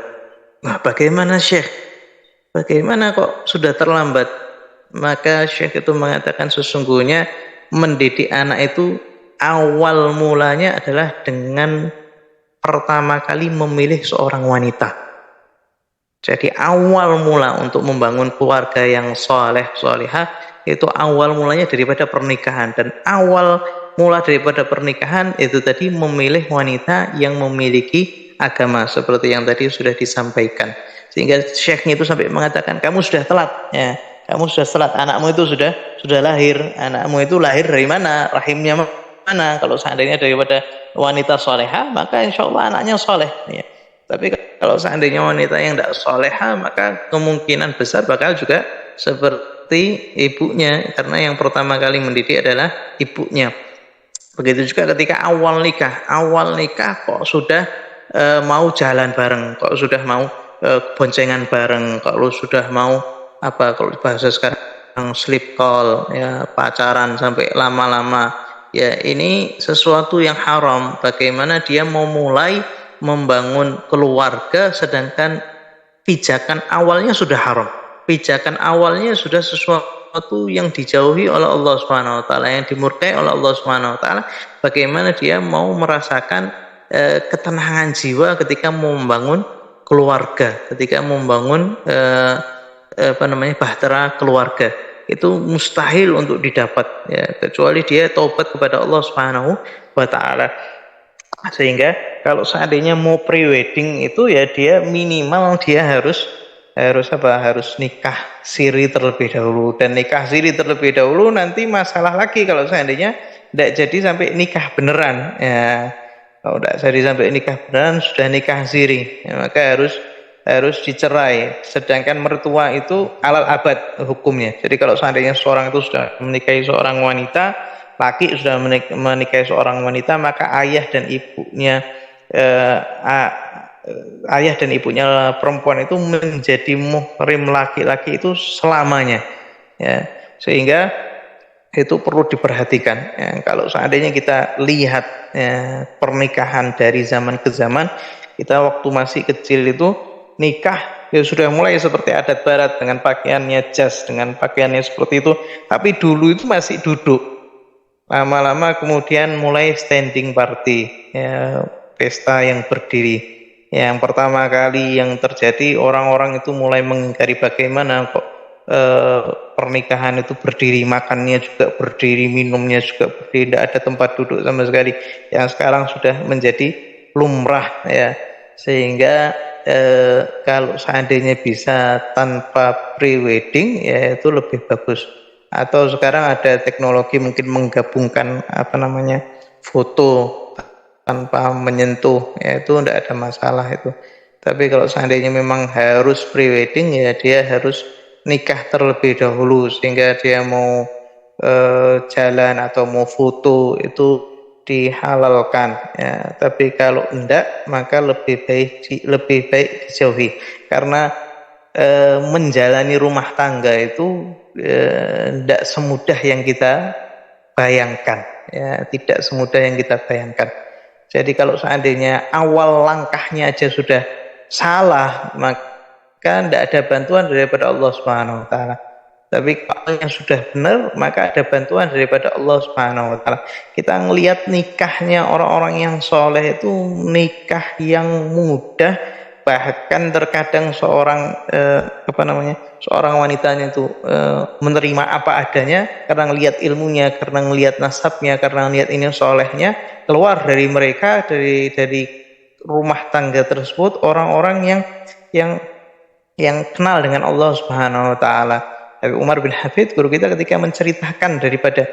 Nah, bagaimana syekh? Bagaimana kok sudah terlambat? Maka syekh itu mengatakan sesungguhnya mendidik anak itu awal mulanya adalah dengan pertama kali memilih seorang wanita. Jadi awal mula untuk membangun keluarga yang soleh, solehah, itu awal mulanya daripada pernikahan. Dan awal mula daripada pernikahan itu tadi memilih wanita yang memiliki agama, seperti yang tadi sudah disampaikan. Sehingga syekhnya itu sampai mengatakan, kamu sudah telat, ya, kamu sudah telat, anakmu itu sudah lahir. Anakmu itu lahir dari mana? Rahimnya mana? Kalau seandainya daripada wanita solehah, maka insya Allah anaknya soleh, ya. Tapi kalau seandainya wanita yang tidak soleha, maka kemungkinan besar bakal juga seperti ibunya, karena yang pertama kali mendidik adalah ibunya. Begitu juga ketika awal nikah kok sudah mau jalan bareng, kok sudah mau boncengan bareng, kalau sudah mau apa, kalau bahasa sekarang sleep call, ya, pacaran sampai lama-lama, ya ini sesuatu yang haram. Bagaimana dia mau mulai membangun keluarga sedangkan pijakan awalnya sudah haram, pijakan awalnya sudah sesuatu yang dijauhi oleh Allah Subhanahu wa taala, yang dimurkai oleh Allah Subhanahu wa taala. Bagaimana dia mau merasakan ketenangan jiwa ketika mau membangun keluarga, ketika membangun bahtera keluarga? Itu mustahil untuk didapat, ya, kecuali dia taubat kepada Allah Subhanahu wa taala. Sehingga kalau seandainya mau pre-wedding itu, ya dia minimal dia harus nikah siri terlebih dahulu. Dan nikah siri terlebih dahulu nanti masalah lagi kalau seandainya tidak jadi sampai nikah beneran, ya. Kalau tidak jadi sampai nikah beneran, sudah nikah siri, ya, maka harus dicerai. Sedangkan mertua itu alal abad hukumnya. Jadi kalau seandainya seorang itu sudah menikahi seorang wanita, laki sudah menikahi seorang wanita, maka ayah dan ibunya perempuan itu menjadi muhrim laki-laki itu selamanya, ya. Sehingga itu perlu diperhatikan, ya. Kalau seandainya kita lihat, ya, pernikahan dari zaman ke zaman, kita waktu masih kecil itu nikah ya sudah mulai seperti adat barat dengan pakaiannya jas, dengan pakaiannya seperti itu. Tapi dulu itu masih duduk. Lama-lama kemudian mulai standing party, ya, pesta yang berdiri. Yang pertama kali yang terjadi, orang-orang itu mulai mengingkari bagaimana kok pernikahan itu berdiri, makannya juga berdiri, minumnya juga berdiri, tidak ada tempat duduk sama sekali. Yang sekarang sudah menjadi lumrah, ya. Sehingga kalau seandainya bisa tanpa pre-wedding, ya itu lebih bagus. Atau sekarang ada teknologi mungkin menggabungkan foto tanpa menyentuh, ya itu tidak ada masalah itu. Tapi kalau seandainya memang harus pre-wedding, ya dia harus nikah terlebih dahulu, sehingga dia mau jalan atau mau foto itu dihalalkan, ya. Tapi kalau enggak, maka lebih baik dijauhi, karena menjalani rumah tangga itu tidak semudah yang kita bayangkan, ya, tidak semudah yang kita bayangkan. Jadi kalau seandainya awal langkahnya aja sudah salah, maka tidak ada bantuan daripada Allah Subhanahu wa taala. Tapi kalau yang sudah benar, maka ada bantuan daripada Allah Subhanahu wa taala. Kita ngelihat nikahnya orang-orang yang soleh itu nikah yang mudah. Bahkan terkadang seorang wanitanya itu menerima apa adanya karena ngelihat ilmunya, karena ngelihat nasabnya, karena ngelihat ini solehnya, keluar dari mereka, dari rumah tangga tersebut orang-orang yang kenal dengan Allah Subhanahu wa taala. Umar bin Hafid, guru kita, ketika menceritakan daripada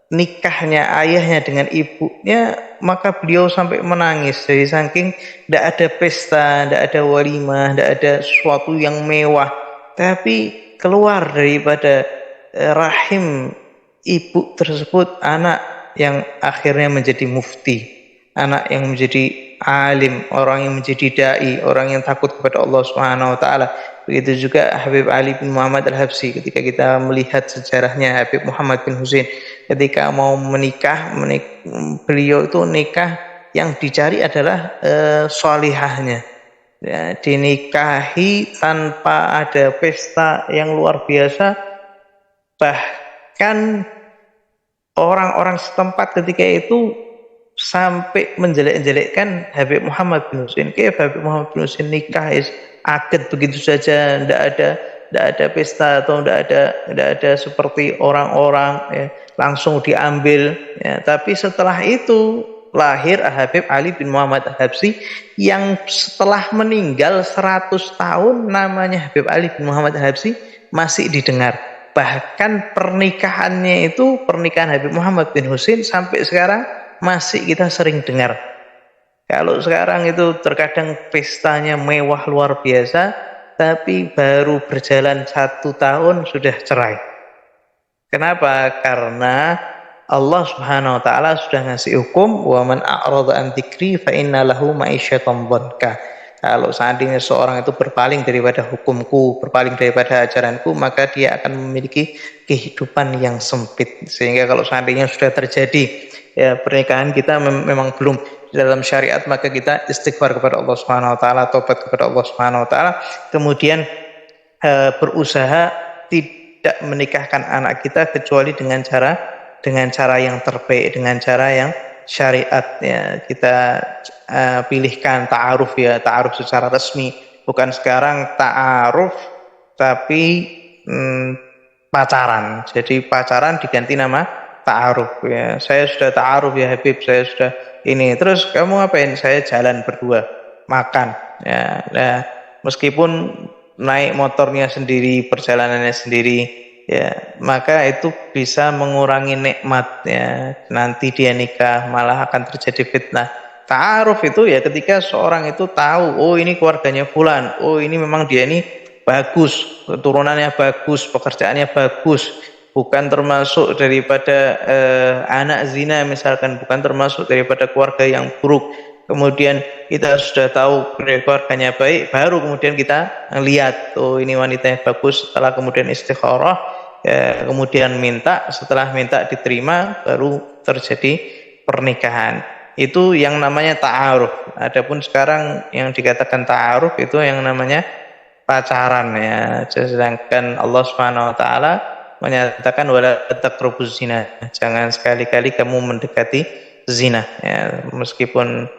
nikahnya ayahnya dengan ibunya, maka beliau sampai menangis dari saking tidak ada pesta, tidak ada walimah, tidak ada sesuatu yang mewah, tapi keluar daripada rahim ibu tersebut anak yang akhirnya menjadi mufti, anak yang menjadi alim, orang yang menjadi dai, orang yang takut kepada Allah Subhanahu wa taala. Begitu juga Habib Ali bin Muhammad Al-Habsyi, ketika kita melihat sejarahnya Habib Muhammad bin Husain, ketika mau menikah, beliau itu nikah yang dicari adalah sholihahnya. Ya, dinikahi tanpa ada pesta yang luar biasa, bahkan orang-orang setempat ketika itu sampai menjelek-jelekkan Habib Muhammad bin Husain. Kayak Habib Muhammad bin Husain nikah akad begitu saja, tidak ada pesta atau tidak ada seperti orang-orang ya, langsung diambil ya. Tapi setelah itu lahir Habib Ali bin Muhammad Al-Habsyi yang setelah meninggal 100 tahun namanya Habib Ali bin Muhammad Al-Habsyi masih didengar. Bahkan pernikahannya itu, pernikahan Habib Muhammad bin Husain sampai sekarang masih kita sering dengar. Kalau sekarang itu terkadang pestanya mewah luar biasa, tapi baru berjalan 1 tahun sudah cerai. Kenapa? Karena Allah Subhanahu wa taala sudah ngasih hukum, wa man a'rada an dzikri fa inna lahu ma'isyatan dhanka. Kalau seandainya seorang itu berpaling daripada hukumku, berpaling daripada ajaranku, maka dia akan memiliki kehidupan yang sempit. Sehingga kalau seandainya sudah terjadi ya pernikahan kita memang belum dalam syariat, maka kita istighfar kepada Allah Subhanahu wa taala, tobat kepada Allah Subhanahu wa taala, kemudian berusaha tidak menikahkan anak kita kecuali dengan cara yang terbaik, dengan cara yang syariat ya. Kita pilihkan ta'aruf ya, ta'aruf secara resmi, bukan sekarang ta'aruf tapi pacaran. Jadi pacaran diganti nama ta'aruf ya. Saya sudah ta'aruf ya Habib, saya sudah ini. Terus kamu ngapain? Saya jalan berdua, makan ya. Nah, meskipun naik motornya sendiri, perjalanannya sendiri ya, maka itu bisa mengurangi nikmat ya. Nanti dia nikah malah akan terjadi fitnah. Ta'aruf itu ya ketika seorang itu tahu, oh ini keluarganya fulan, oh ini memang dia ini bagus, keturunannya bagus, pekerjaannya bagus, bukan termasuk daripada anak zina misalkan, bukan termasuk daripada keluarga yang buruk. Kemudian kita sudah tahu keluarganya baik, baru kemudian kita lihat, oh ini wanita yang bagus. Setelah kemudian istikharah ya, kemudian minta, setelah minta diterima, baru terjadi pernikahan. Itu yang namanya ta'aruf. Adapun sekarang yang dikatakan ta'aruf itu yang namanya pacaran ya. Sedangkan Allah Subhanahu wa taala menyatakan wala taqrabuz zina. Jangan sekali-kali kamu mendekati zina ya. Meskipun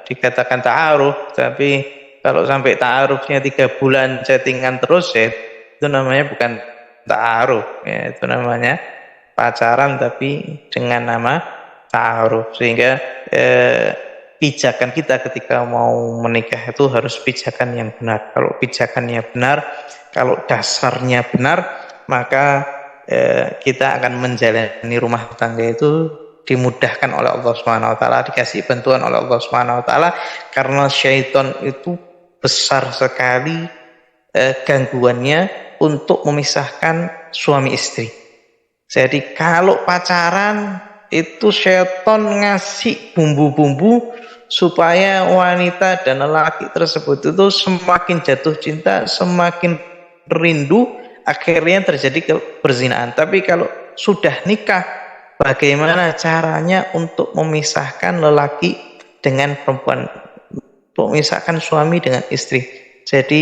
dikatakan ta'aruf, tapi kalau sampai ta'arufnya 3 bulan chattingan terus ya, itu namanya bukan ta'aruf ya, itu namanya pacaran tapi dengan nama ta'aruf. Sehingga pijakan kita ketika mau menikah itu harus pijakan yang benar. Kalau pijakannya benar, kalau dasarnya benar, maka kita akan menjalani rumah tangga itu dimudahkan oleh Allah Subhanahu wa taala, dikasih bantuan oleh Allah Subhanahu wa taala, karena syaitan itu besar sekali gangguannya untuk memisahkan suami istri. Jadi kalau pacaran itu syaitan ngasih bumbu-bumbu supaya wanita dan lelaki tersebut itu semakin jatuh cinta, semakin rindu, akhirnya terjadi perzinahan. Tapi kalau sudah nikah, bagaimana caranya untuk memisahkan lelaki dengan perempuan, untuk memisahkan suami dengan istri? Jadi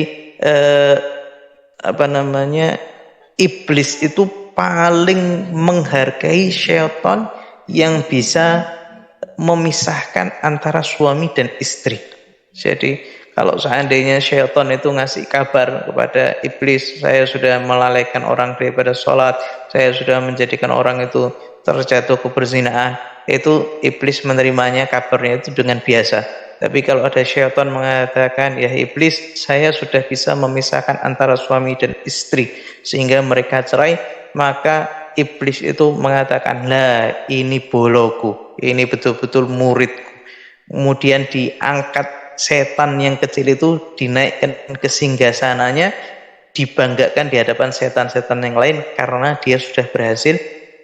iblis itu paling menghargai syaitan yang bisa memisahkan antara suami dan istri. Jadi kalau seandainya syaitan itu ngasih kabar kepada iblis, saya sudah melalaikan orang daripada sholat, saya sudah menjadikan orang itu terjatuh ke perzinahan, itu iblis menerimanya kabarnya itu dengan biasa. Tapi kalau ada syaitan mengatakan, ya iblis, saya sudah bisa memisahkan antara suami dan istri sehingga mereka cerai, maka iblis itu mengatakan, lah ini boloku, ini betul-betul muridku. Kemudian diangkat setan yang kecil itu, dinaikkan ke singgasananya, dibanggakan di hadapan setan-setan yang lain karena dia sudah berhasil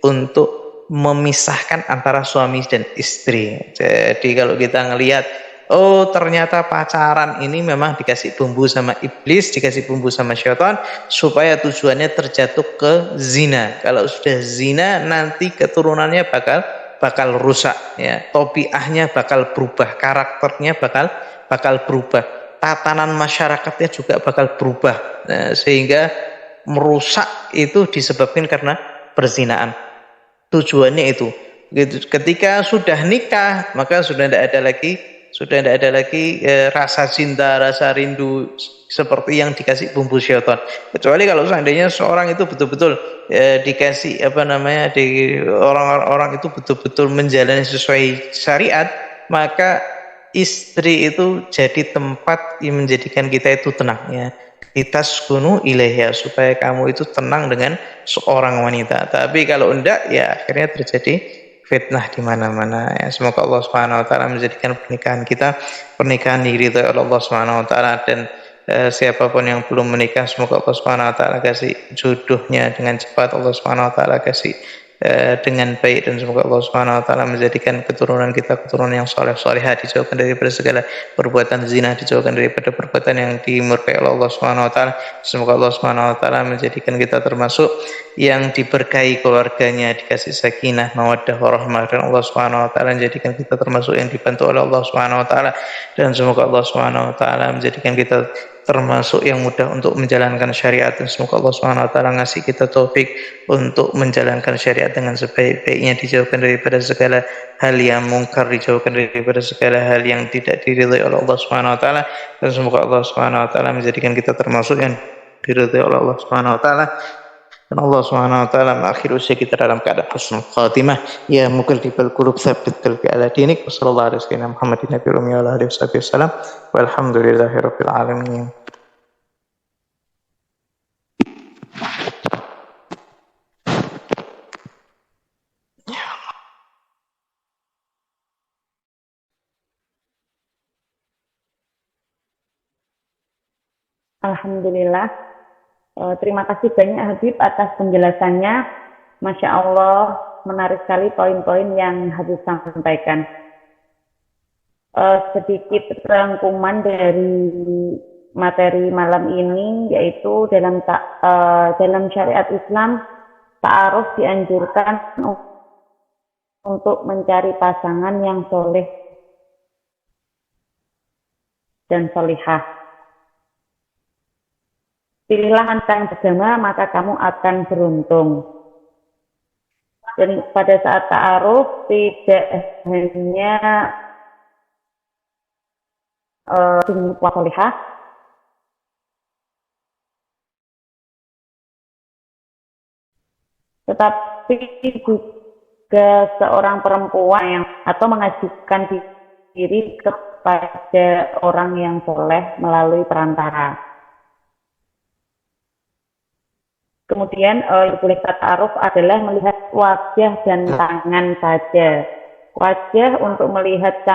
untuk memisahkan antara suami dan istri. Jadi kalau kita ngelihat Oh, ternyata pacaran ini memang dikasih bumbu sama iblis, dikasih bumbu sama syaitan supaya tujuannya terjatuh ke zina. Kalau sudah zina nanti keturunannya bakal rusak ya. Tobiahnya bakal berubah, karakternya bakal berubah. Tatanan masyarakatnya juga bakal berubah. Nah, sehingga merusak itu disebabkan karena perzinaan. Tujuannya itu. Ketika sudah nikah, maka sudah tidak ada lagi rasa cinta, rasa rindu seperti yang dikasih bumbu syaitan. Kecuali kalau seandainya seorang itu betul-betul dikasih di orang-orang itu betul-betul menjalani sesuai syariat, maka istri itu jadi tempat yang menjadikan kita itu tenang ya. Kita sekunu ilaiha supaya kamu itu tenang dengan seorang wanita. Tapi kalau enggak ya akhirnya terjadi fitnah di mana-mana ya. Semoga Allah Subhanahu wa taala menjadikan pernikahan kita pernikahan diridhai oleh Allah Subhanahu wa taala, dan siapapun yang belum menikah semoga Allah Subhanahu wa taala kasih jodohnya dengan cepat, Allah Subhanahu wa taala kasih dengan baik, dan semoga Allah Subhanahu wa taala menjadikan keturunan kita keturunan yang saleh salehah, dijauhkan daripada segala perbuatan zina, dijauhkan daripada perbuatan yang dimurkai oleh Allah Subhanahu wa taala. Semoga Allah Subhanahu wa taala menjadikan kita termasuk yang diberkahi keluarganya, dikasih sakinah, mawaddah, warahmah, dan Allah Subhanahu wa taala menjadikan kita termasuk yang dibantu oleh Allah Subhanahu wa taala, dan semoga Allah Subhanahu wa taala menjadikan kita termasuk yang mudah untuk menjalankan syariat, dan semoga Allah Subhanahu wa taala ngasih kita taufik untuk menjalankan syariat dengan sebaik-baiknya, dijauhkan daripada segala hal yang mungkar, dijauhkan daripada segala hal yang tidak diridhai oleh Allah Subhanahu wa taala, dan semoga Allah Subhanahu wa taala menjadikan kita termasuk yang diridhai oleh Allah Subhanahu wa taala. Dan Allah Subhanahu wa taala mengakhiri usia kita dalam keadaan husnul khatimah. Ya muqallibal qulub tsabbit qalbi ala dinik. Wassallallahu alaihi wasallam Muhammadin nabiyil ummi wa ala alihi wasallam. Walhamdulillahirabbil alamin. Alhamdulillah. Terima kasih banyak Habib atas penjelasannya. Masya Allah, menarik sekali poin-poin yang Habib sampaikan. Sedikit rangkuman dari materi malam ini, yaitu dalam syariat Islam, ta'aruf dianjurkan untuk mencari pasangan yang soleh dan solihah. Pilihlah wanita yang beragama, maka kamu akan beruntung. Dan pada saat ta'aruf tidak hanya solihah, tetapi juga seorang perempuan yang atau mengajukan diri kepada orang yang soleh melalui perantara. Kemudian boleh ta'aruf adalah melihat wajah dan tangan saja. Wajah untuk melihat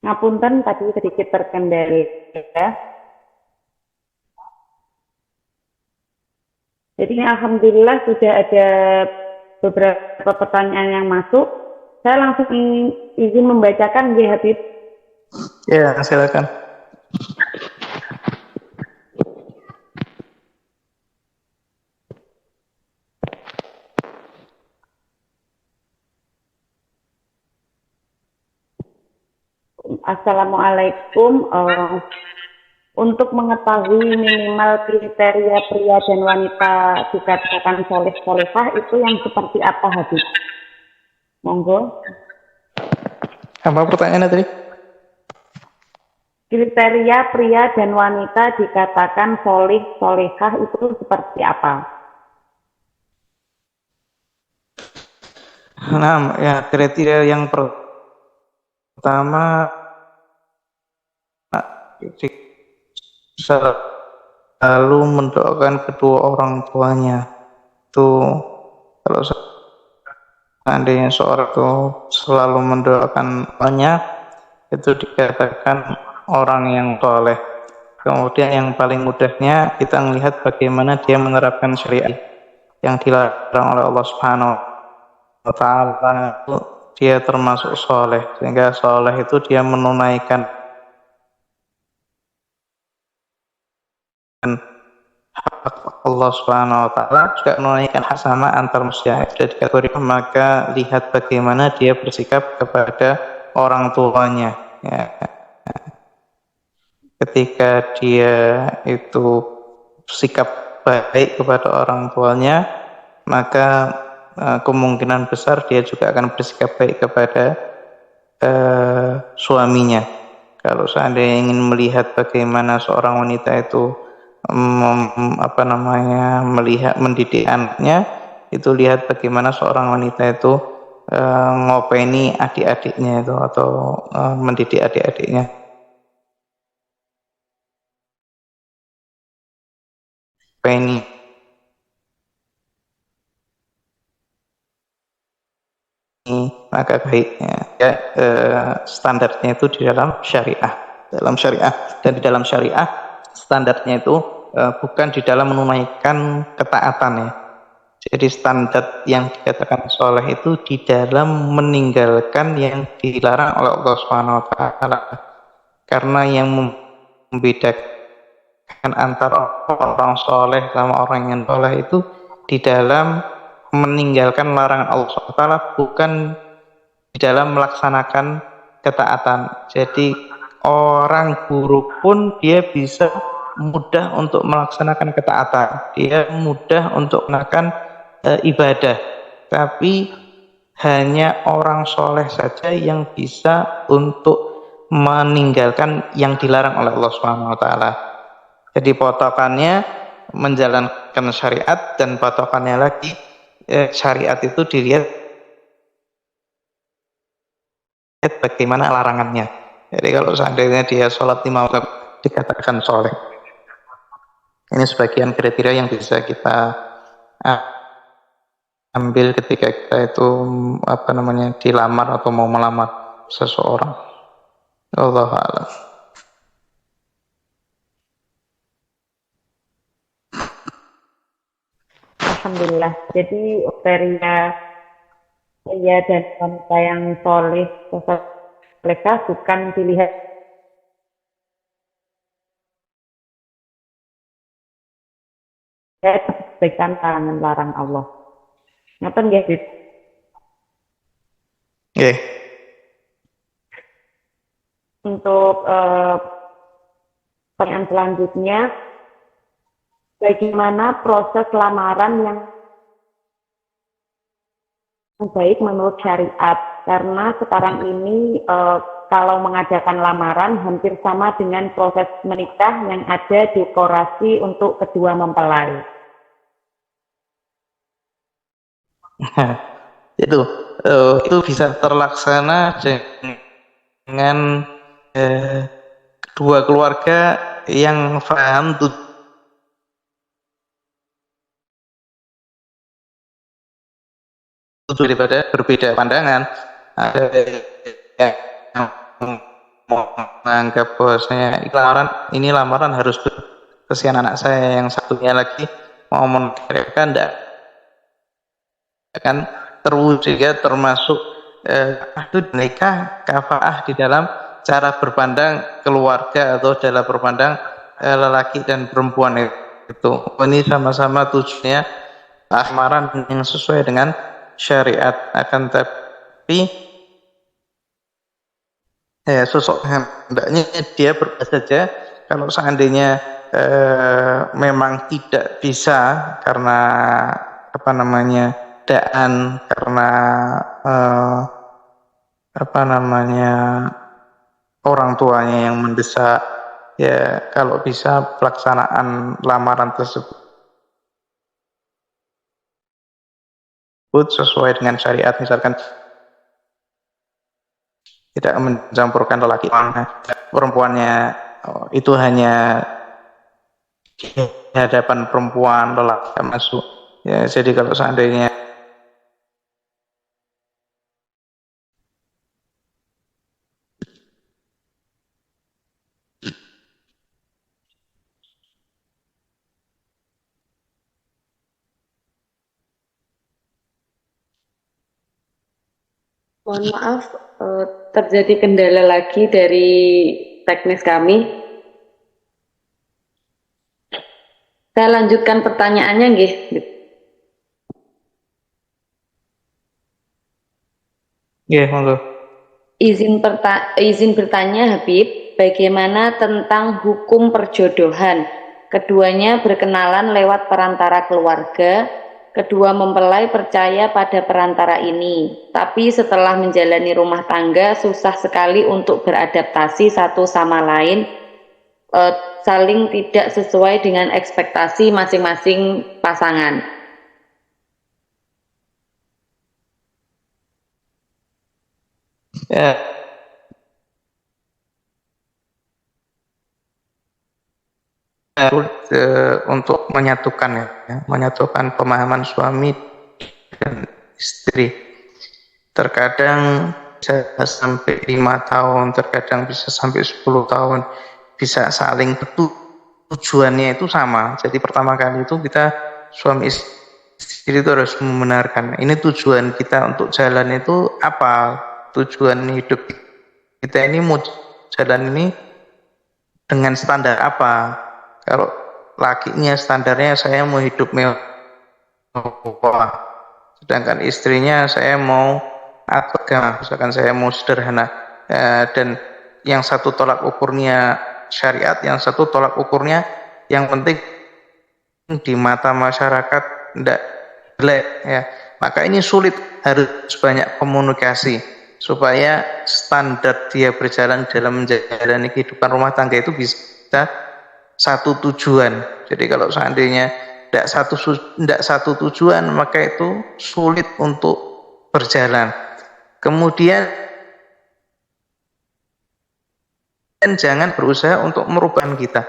ngapunten tadi sedikit terkendali ya. Jadi alhamdulillah sudah ada beberapa pertanyaan yang masuk. Saya langsung izin membacakan ya Habib. Ya, silakan. Assalamualaikum. Untuk mengetahui minimal kriteria pria dan wanita dikatakan soleh solehah itu yang seperti apa Habib? Monggo. Apa pertanyaannya tadi? Kriteria pria dan wanita dikatakan solih, solihah itu seperti apa? Nah, ya kriteria yang pertama selalu mendoakan kedua orang tuanya. Itu kalau seandainya seorang itu selalu mendoakan tuanya, itu dikatakan orang yang soleh. Kemudian yang paling mudahnya kita melihat bagaimana dia menerapkan syariat yang dilarang oleh Allah Subhanahu wa Ta'ala, itu dia termasuk soleh. Sehingga soleh itu dia menunaikan hak Allah Subhanahu wa Ta'ala, juga menunaikan hak sama antar manusia. Sudah dikategorikan, maka lihat bagaimana dia bersikap kepada orang tuanya ya. Ketika dia itu sikap baik kepada orang tuanya, maka kemungkinan besar dia juga akan bersikap baik kepada suaminya. Kalau seandainya ingin melihat bagaimana seorang wanita itu melihat mendidik anaknya, itu lihat bagaimana seorang wanita itu ngopeni adik-adiknya itu, atau mendidik adik-adiknya. Penny, maka baiknya ya, standarnya itu di dalam syariah, dan di dalam syariah standarnya itu bukan di dalam menunaikan ketaatan ya. Jadi standar yang dikatakan soleh itu di dalam meninggalkan yang dilarang oleh Allah Subhanahu wa Ta'ala. Karena yang membedakan antara orang soleh sama orang yang soleh itu di dalam meninggalkan larangan Allah Subhanahu wa Ta'ala, bukan di dalam melaksanakan ketaatan. Jadi orang buruk pun dia bisa mudah untuk melaksanakan ketaatan, dia mudah untuk melakukan ibadah, tapi hanya orang soleh saja yang bisa untuk meninggalkan yang dilarang oleh Allah Subhanahu wa Ta'ala. Jadi patokannya menjalankan syariat, dan patokannya lagi syariat itu dilihat bagaimana larangannya. Jadi kalau seandainya dia sholat 5 waktu dikatakan soleh. Ini sebagian kriteria yang bisa kita ambil ketika kita itu dilamar atau mau melamar seseorang. Wallahu a'lam. Alhamdulillah. Jadi kriteria pria dan wanita yang soleh, solehah bukan dilihat kebaikan larang Allah. Ngapain ya, Bib? Okay. Untuk pertanyaan selanjutnya, bagaimana proses lamaran yang baik menurut syariat? Karena sekarang ini kalau mengadakan lamaran hampir sama dengan proses menikah yang ada dekorasi untuk kedua mempelai. itu bisa terlaksana dengan dua keluarga yang paham daripada berbeda pandangan. Ada yang menganggap bahwasanya ini lamaran harus kesian anak saya, yang satunya lagi mau menikahkan enggak akan terwujud, termasuk itu nikah kafaah di dalam cara berpandang keluarga atau dalam berpandang lelaki dan perempuan itu. Ini sama-sama tujuannya lamaran yang sesuai dengan syariat, akan tapi sosok hendaknya dia berbuat saja kalau seandainya memang tidak bisa karena daan, karena apa namanya, orang tuanya yang mendesak, ya kalau bisa pelaksanaan lamaran tersebut sesuai dengan syariat, misalkan tidak mencampurkan lelaki perempuannya, itu hanya di hadapan perempuan, lelaki masuk. Ya, jadi kalau seandainya Mohon maaf, terjadi kendala lagi dari teknis kami. Saya lanjutkan pertanyaannya, nggih. ya, monggo. Izin bertanya, Habib, bagaimana tentang hukum perjodohan? Keduanya berkenalan lewat perantara keluarga, kedua mempelai percaya pada perantara ini, tapi setelah menjalani rumah tangga susah sekali untuk beradaptasi satu sama lain, saling tidak sesuai dengan ekspektasi masing-masing pasangan. Ya, untuk menyatukan, menyatukan pemahaman suami dan istri. Terkadang bisa sampai 5 tahun, terkadang bisa sampai 10 tahun, bisa saling tujuannya itu sama. Jadi pertama kali itu kita suami istri itu harus membenarkan ini tujuan kita untuk jalan itu apa, tujuan hidup kita ini mau jalan ini dengan standar apa. Kalau lakinya standarnya saya mau hidup mewah, sedangkan istrinya saya mau agama, misalkan saya mau sederhana, dan yang satu tolak ukurnya syariat, yang satu tolak ukurnya yang penting di mata masyarakat tidak jelek, ya. Maka ini sulit, harus banyak komunikasi supaya standar dia berjalan dalam menjalani kehidupan rumah tangga itu bisa satu tujuan. Jadi kalau seandainya tidak satu tujuan, maka itu sulit untuk berjalan. Kemudian jangan berusaha untuk merubah kita.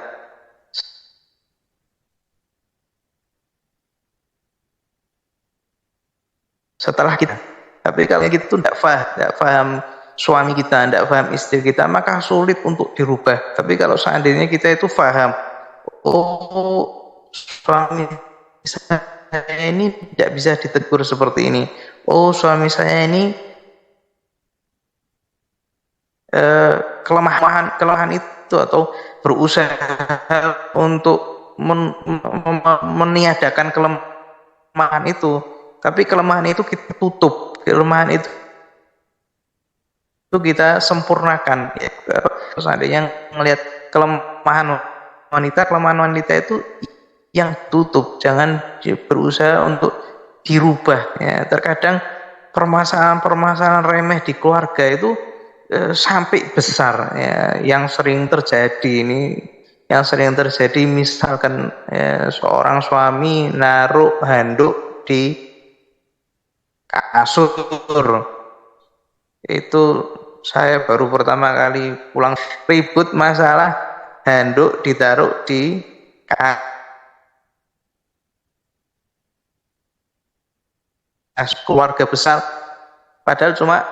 Setelah kita, tapi kalau kita itu tidak paham suami kita, tidak paham istri kita, maka sulit untuk dirubah. Tapi kalau seandainya kita itu paham, oh suami saya ini tidak bisa ditegur seperti ini, oh suami saya ini kelemahan itu, atau berusaha untuk meniadakan kelemahan itu, tapi kelemahan itu kita tutup, kelemahan itu kita sempurnakan. Ya, seandainya melihat kelemahan wanita itu yang tutup, jangan berusaha untuk dirubah. Ya, terkadang permasalahan remeh di keluarga itu sampai besar, ya, yang sering terjadi misalkan seorang suami naruh handuk di kasur. Itu saya baru pertama kali pulang ribut masalah handuk ditaruh di keluarga besar, padahal cuma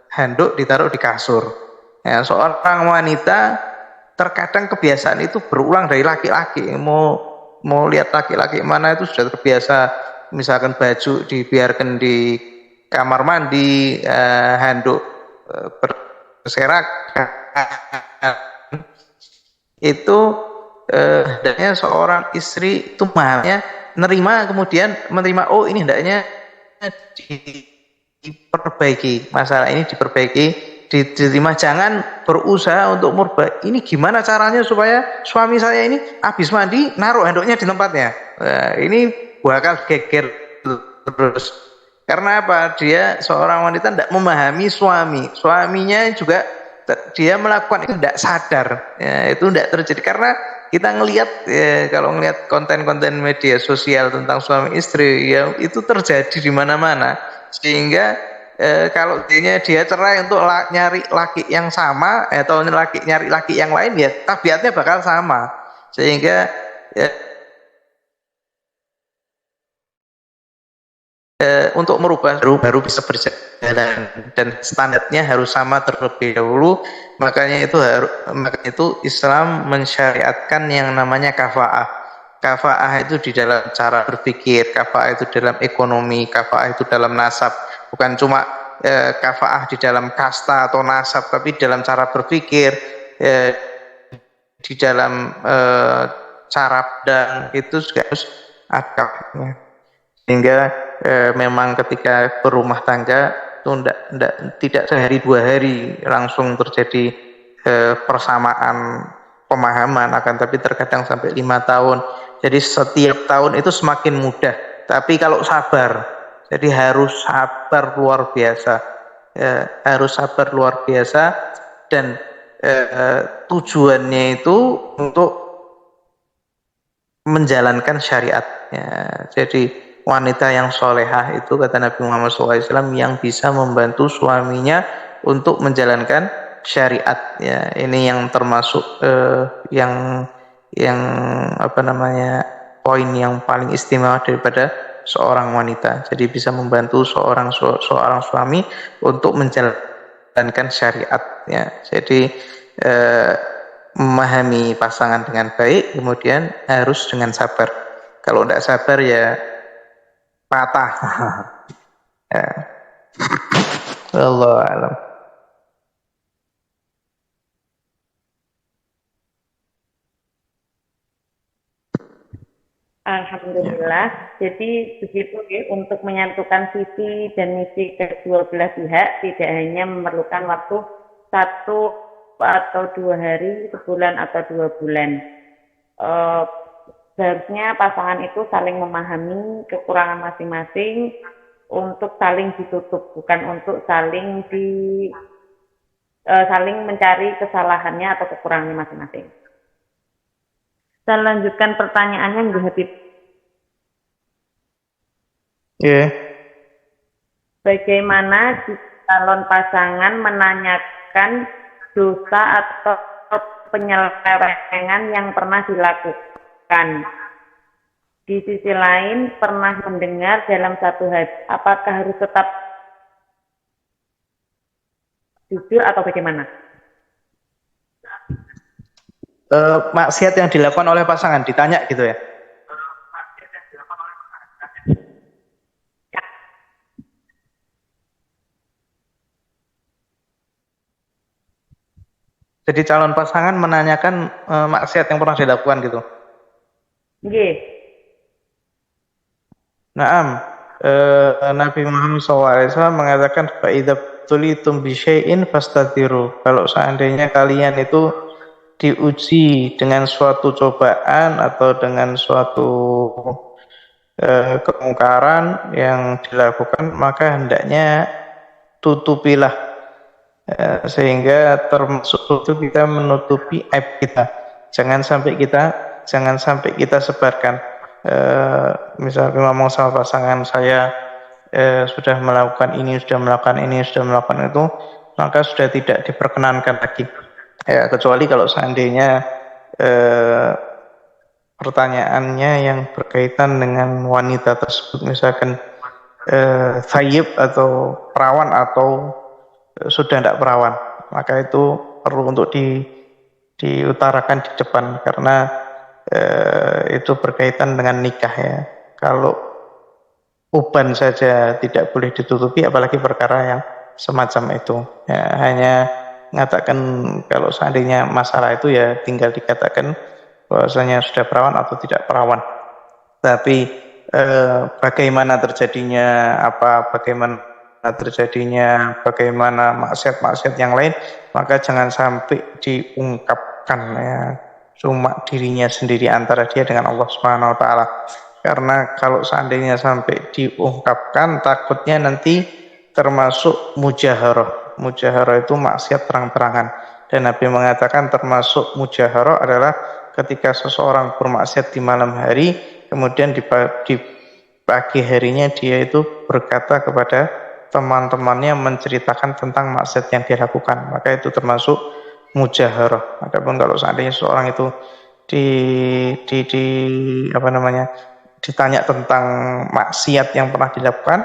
handuk ditaruh di kasur. Ya, seorang wanita terkadang kebiasaan itu berulang dari laki-laki. Mau lihat laki-laki mana itu sudah terbiasa, misalkan baju dibiarkan di kamar mandi, handuk berserakan, itu hendaknya seorang istri itu menerima, oh ini hendaknya diperbaiki, masalah ini diterima, jangan berusaha untuk merubah. Ini gimana caranya supaya suami saya ini habis mandi naruh handuknya di tempatnya. Ini bakal geger terus. Karena apa? Dia seorang wanita tidak memahami suaminya juga dia melakukan itu tidak sadar, ya, itu tidak terjadi karena kita ngelihat ya, kalau ngelihat konten-konten media sosial tentang suami istri ya itu terjadi di mana-mana sehingga kalau dia cerai untuk nyari laki yang sama atau nyari laki yang lain ya tabiatnya bakal sama sehingga ya, untuk merubah baru bisa berjalan dan standarnya harus sama terlebih dahulu makanya itu Islam mensyariatkan yang namanya kafaah itu di dalam cara berpikir, kafaah itu dalam ekonomi, kafaah itu dalam nasab, bukan cuma kafaah di dalam kasta atau nasab tapi dalam cara berpikir di dalam cara dan itu juga harus ada sehingga memang ketika berumah tangga itu tidak sehari dua hari langsung terjadi persamaan pemahaman akan tapi terkadang sampai 5 tahun jadi setiap tahun itu semakin mudah tapi kalau sabar jadi harus sabar luar biasa harus sabar luar biasa dan tujuannya itu untuk menjalankan syariatnya jadi wanita yang solehah itu kata Nabi Muhammad SAW yang bisa membantu suaminya untuk menjalankan syariat ya ini yang termasuk yang apa namanya poin yang paling istimewa daripada seorang wanita jadi bisa membantu seorang suami untuk menjalankan syariat ya jadi memahami pasangan dengan baik kemudian harus dengan sabar kalau tidak sabar ya patah. Ya. Allah alam. Alhamdulillah. Jadi begitu ya untuk menyatukan visi dan misi kedua belah pihak tidak hanya memerlukan waktu 1 atau 2 hari, sebulan atau 2 bulan. Seharusnya pasangan itu saling memahami kekurangan masing-masing untuk saling ditutup, bukan untuk saling mencari kesalahannya atau kekurangannya masing-masing. Saya lanjutkan pertanyaannya Bu Habib. Bagaimana jika calon pasangan menanyakan dosa atau penyelewengan yang pernah dilakukan? Di sisi lain pernah mendengar dalam satu hadis, apakah harus tetap jujur atau bagaimana? Maksiat yang dilakukan oleh pasangan ditanya gitu ya? Jadi calon pasangan menanyakan maksiat yang pernah dilakukan gitu? Nggih. Naam, Nabi Muhammad SAW mengatakan fa'idza tulitum bi syai'in fastadhiru. Kalau seandainya kalian itu diuji dengan suatu cobaan atau dengan suatu kemungkaran yang dilakukan, maka hendaknya tutupilah sehingga termasuk itu kita menutupi aib kita. Jangan sampai kita sebarkan. Misalnya ngomong sama pasangan saya sudah melakukan ini, sudah melakukan itu, maka sudah tidak diperkenankan lagi. Ya, kecuali kalau seandainya pertanyaannya yang berkaitan dengan wanita tersebut, misalkan thayyib atau perawan atau sudah tidak perawan, maka itu perlu untuk diutarakan di depan karena itu berkaitan dengan nikah ya. Kalau uban saja tidak boleh ditutupi, apalagi perkara yang semacam itu. Ya, hanya mengatakan kalau seandainya masalah itu ya tinggal dikatakan bahwasanya sudah perawan atau tidak perawan. Tapi bagaimana terjadinya bagaimana maksiat-maksiat yang lain, maka jangan sampai diungkapkan ya, cuma dirinya sendiri antara dia dengan Allah Subhanahu wa taala. Karena kalau seandainya sampai diungkapkan, takutnya nanti termasuk mujaharah. Mujaharah itu maksiat terang-terangan. Dan Nabi mengatakan termasuk mujaharah adalah ketika seseorang bermaksiat di malam hari, kemudian di pagi harinya dia itu berkata kepada teman-temannya menceritakan tentang maksiat yang dilakukan, maka itu termasuk mujaharah. Adapun kalau seandainya seseorang itu di apa namanya, ditanya tentang maksiat yang pernah dilakukan,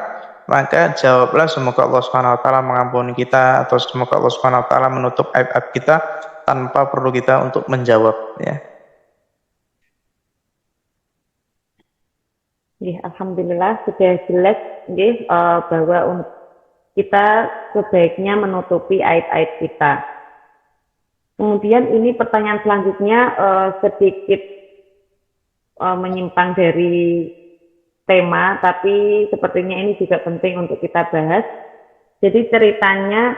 maka jawablah semoga Allah Subhanahu wa taala mengampuni kita, atau semoga Allah Subhanahu wa taala menutup aib-aib kita tanpa perlu kita untuk menjawab, ya. Alhamdulillah sudah jelas bahwa kita sebaiknya menutupi aib-aib kita. Kemudian ini pertanyaan selanjutnya sedikit menyimpang dari tema, tapi sepertinya ini juga penting untuk kita bahas. Jadi ceritanya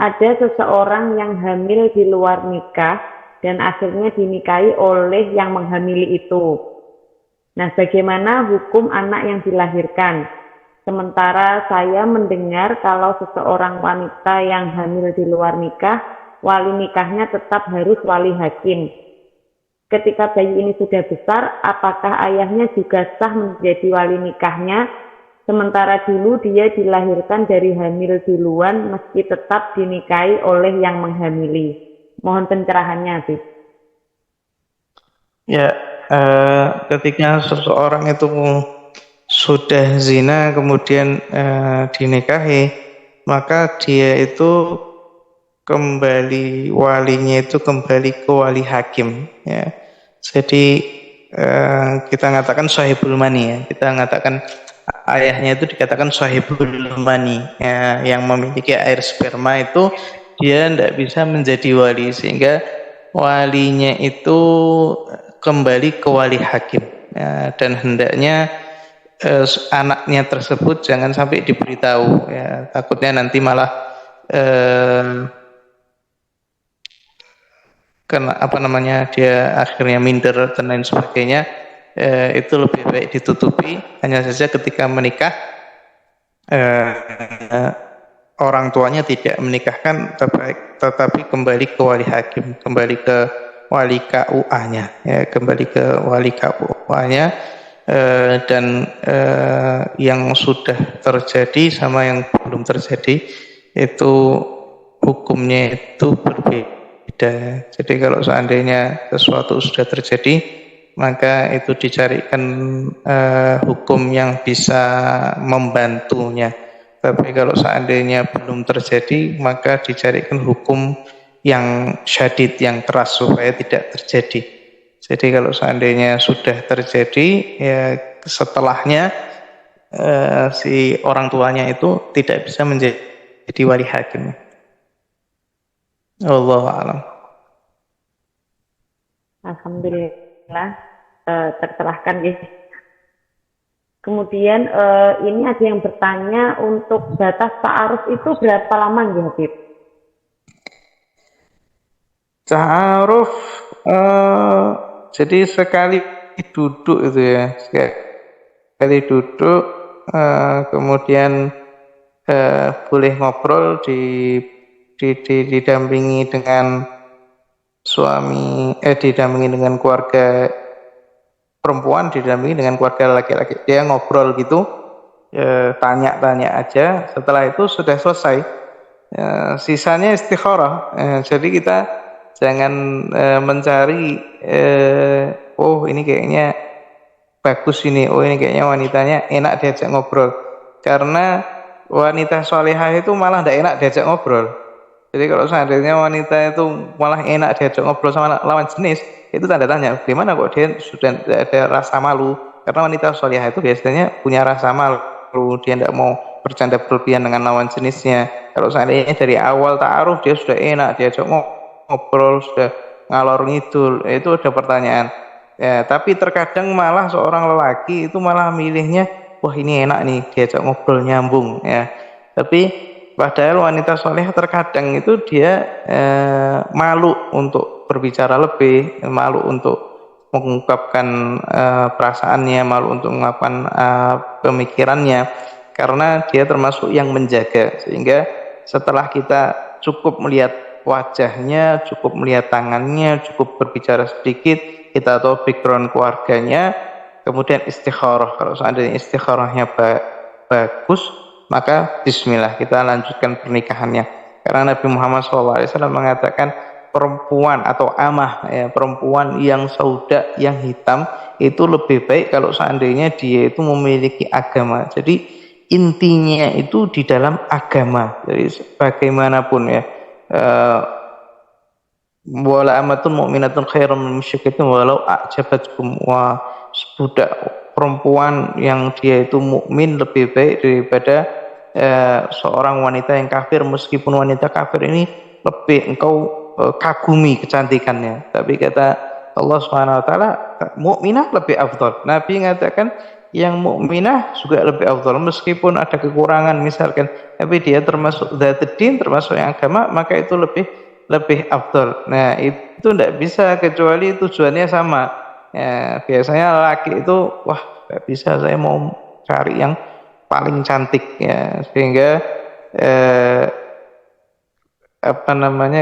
ada seseorang yang hamil di luar nikah dan akhirnya dinikahi oleh yang menghamili itu. Nah, bagaimana hukum anak yang dilahirkan? Sementara saya mendengar kalau seseorang wanita yang hamil di luar nikah, wali nikahnya tetap harus wali hakim. Ketika bayi ini sudah besar, apakah ayahnya juga sah menjadi wali nikahnya? Sementara dulu dia dilahirkan dari hamil duluan, meski tetap dinikahi oleh yang menghamili. Mohon pencerahannya, Habib. Ya, ketika seseorang itu sudah zina kemudian dinikahi, maka dia itu kembali, walinya itu kembali ke wali hakim, ya. Jadi kita mengatakan sahibul mani, ya. Kita mengatakan ayahnya itu dikatakan sahibul mani, ya, yang memiliki air sperma itu dia tidak bisa menjadi wali, sehingga walinya itu kembali ke wali hakim, ya. Dan hendaknya anaknya tersebut jangan sampai diberitahu, ya. Takutnya nanti malah kena apa namanya, dia akhirnya minder dan lain sebagainya. Itu lebih baik ditutupi. Hanya saja ketika menikah orang tuanya tidak menikahkan, tetapi kembali ke wali hakim, kembali ke wali KUA-nya, ya, kembali ke wali KUA-nya, dan yang sudah terjadi sama yang belum terjadi itu hukumnya itu berbeda. Jadi kalau seandainya sesuatu sudah terjadi, maka itu dicarikan hukum yang bisa membantunya. Tapi kalau seandainya belum terjadi, maka dicarikan hukum yang syadid, yang keras, supaya tidak terjadi. Jadi kalau seandainya sudah terjadi, ya setelahnya si orang tuanya itu tidak bisa menjadi wali hakim. Wallahu a'lam. Alhamdulillah tercerahkan, ya. Kemudian ini ada yang bertanya, untuk batas ta'aruf itu berapa lama, ya, Habib? Ta'aruf jadi sekali duduk itu, ya, sekali duduk, kemudian boleh ngobrol didampingi dengan suami, didampingi dengan keluarga perempuan, didampingi dengan keluarga laki-laki. Dia ngobrol gitu, tanya-tanya aja. Setelah itu sudah selesai. Sisanya istikharah. Jadi kita jangan mencari oh ini kayaknya bagus ini, oh ini kayaknya wanitanya enak diajak ngobrol. Karena wanita solehah itu malah tidak enak diajak ngobrol. Jadi kalau seandainya wanita itu malah enak diajak ngobrol sama lawan jenis, itu tanda tanya, gimana kok dia sudah tidak ada rasa malu? Karena wanita solehah itu biasanya punya rasa malu, dia tidak mau bercanda berlebihan dengan lawan jenisnya. Kalau seandainya dari awal ta'aruf dia sudah enak diajak ngobrol, sudah ngalor ngidul, itu ada pertanyaan. Ya, tapi terkadang malah seorang lelaki itu malah milihnya, wah ini enak nih diajak ngobrol, nyambung, ya. Tapi padahal wanita soleh terkadang itu dia malu untuk berbicara lebih, malu untuk mengungkapkan perasaannya, malu untuk mengungkapkan pemikirannya, karena dia termasuk yang menjaga. Sehingga setelah kita cukup melihat wajahnya, cukup melihat tangannya, cukup berbicara sedikit, kita tahu background keluarganya, kemudian istikharah. Kalau seandainya istikharahnya bagus, maka bismillah, kita lanjutkan pernikahannya. Karena Nabi Muhammad SAW mengatakan perempuan atau amah, ya, perempuan yang sauda, yang hitam, itu lebih baik kalau seandainya dia itu memiliki agama. Jadi intinya itu di dalam agama. Jadi bagaimanapun ya, wala amatun mu'minatun khairum min musyrikatin walau a'jabatkum, wa budak perempuan yang dia itu mukmin lebih baik daripada seorang wanita yang kafir, meskipun wanita kafir ini lebih engkau kagumi kecantikannya. Tapi kata Allah Subhanahu wa taala, mukminah lebih afdal. Nabi mengatakan yang mukminah juga lebih afdal, meskipun ada kekurangan misalkan, tapi dia termasuk dzatuddin, termasuk yang agama, maka itu lebih afdal. Nah, itu tidak bisa kecuali tujuannya sama. Ya, biasanya laki itu, wah, nggak bisa, saya mau cari yang paling cantik, ya, sehingga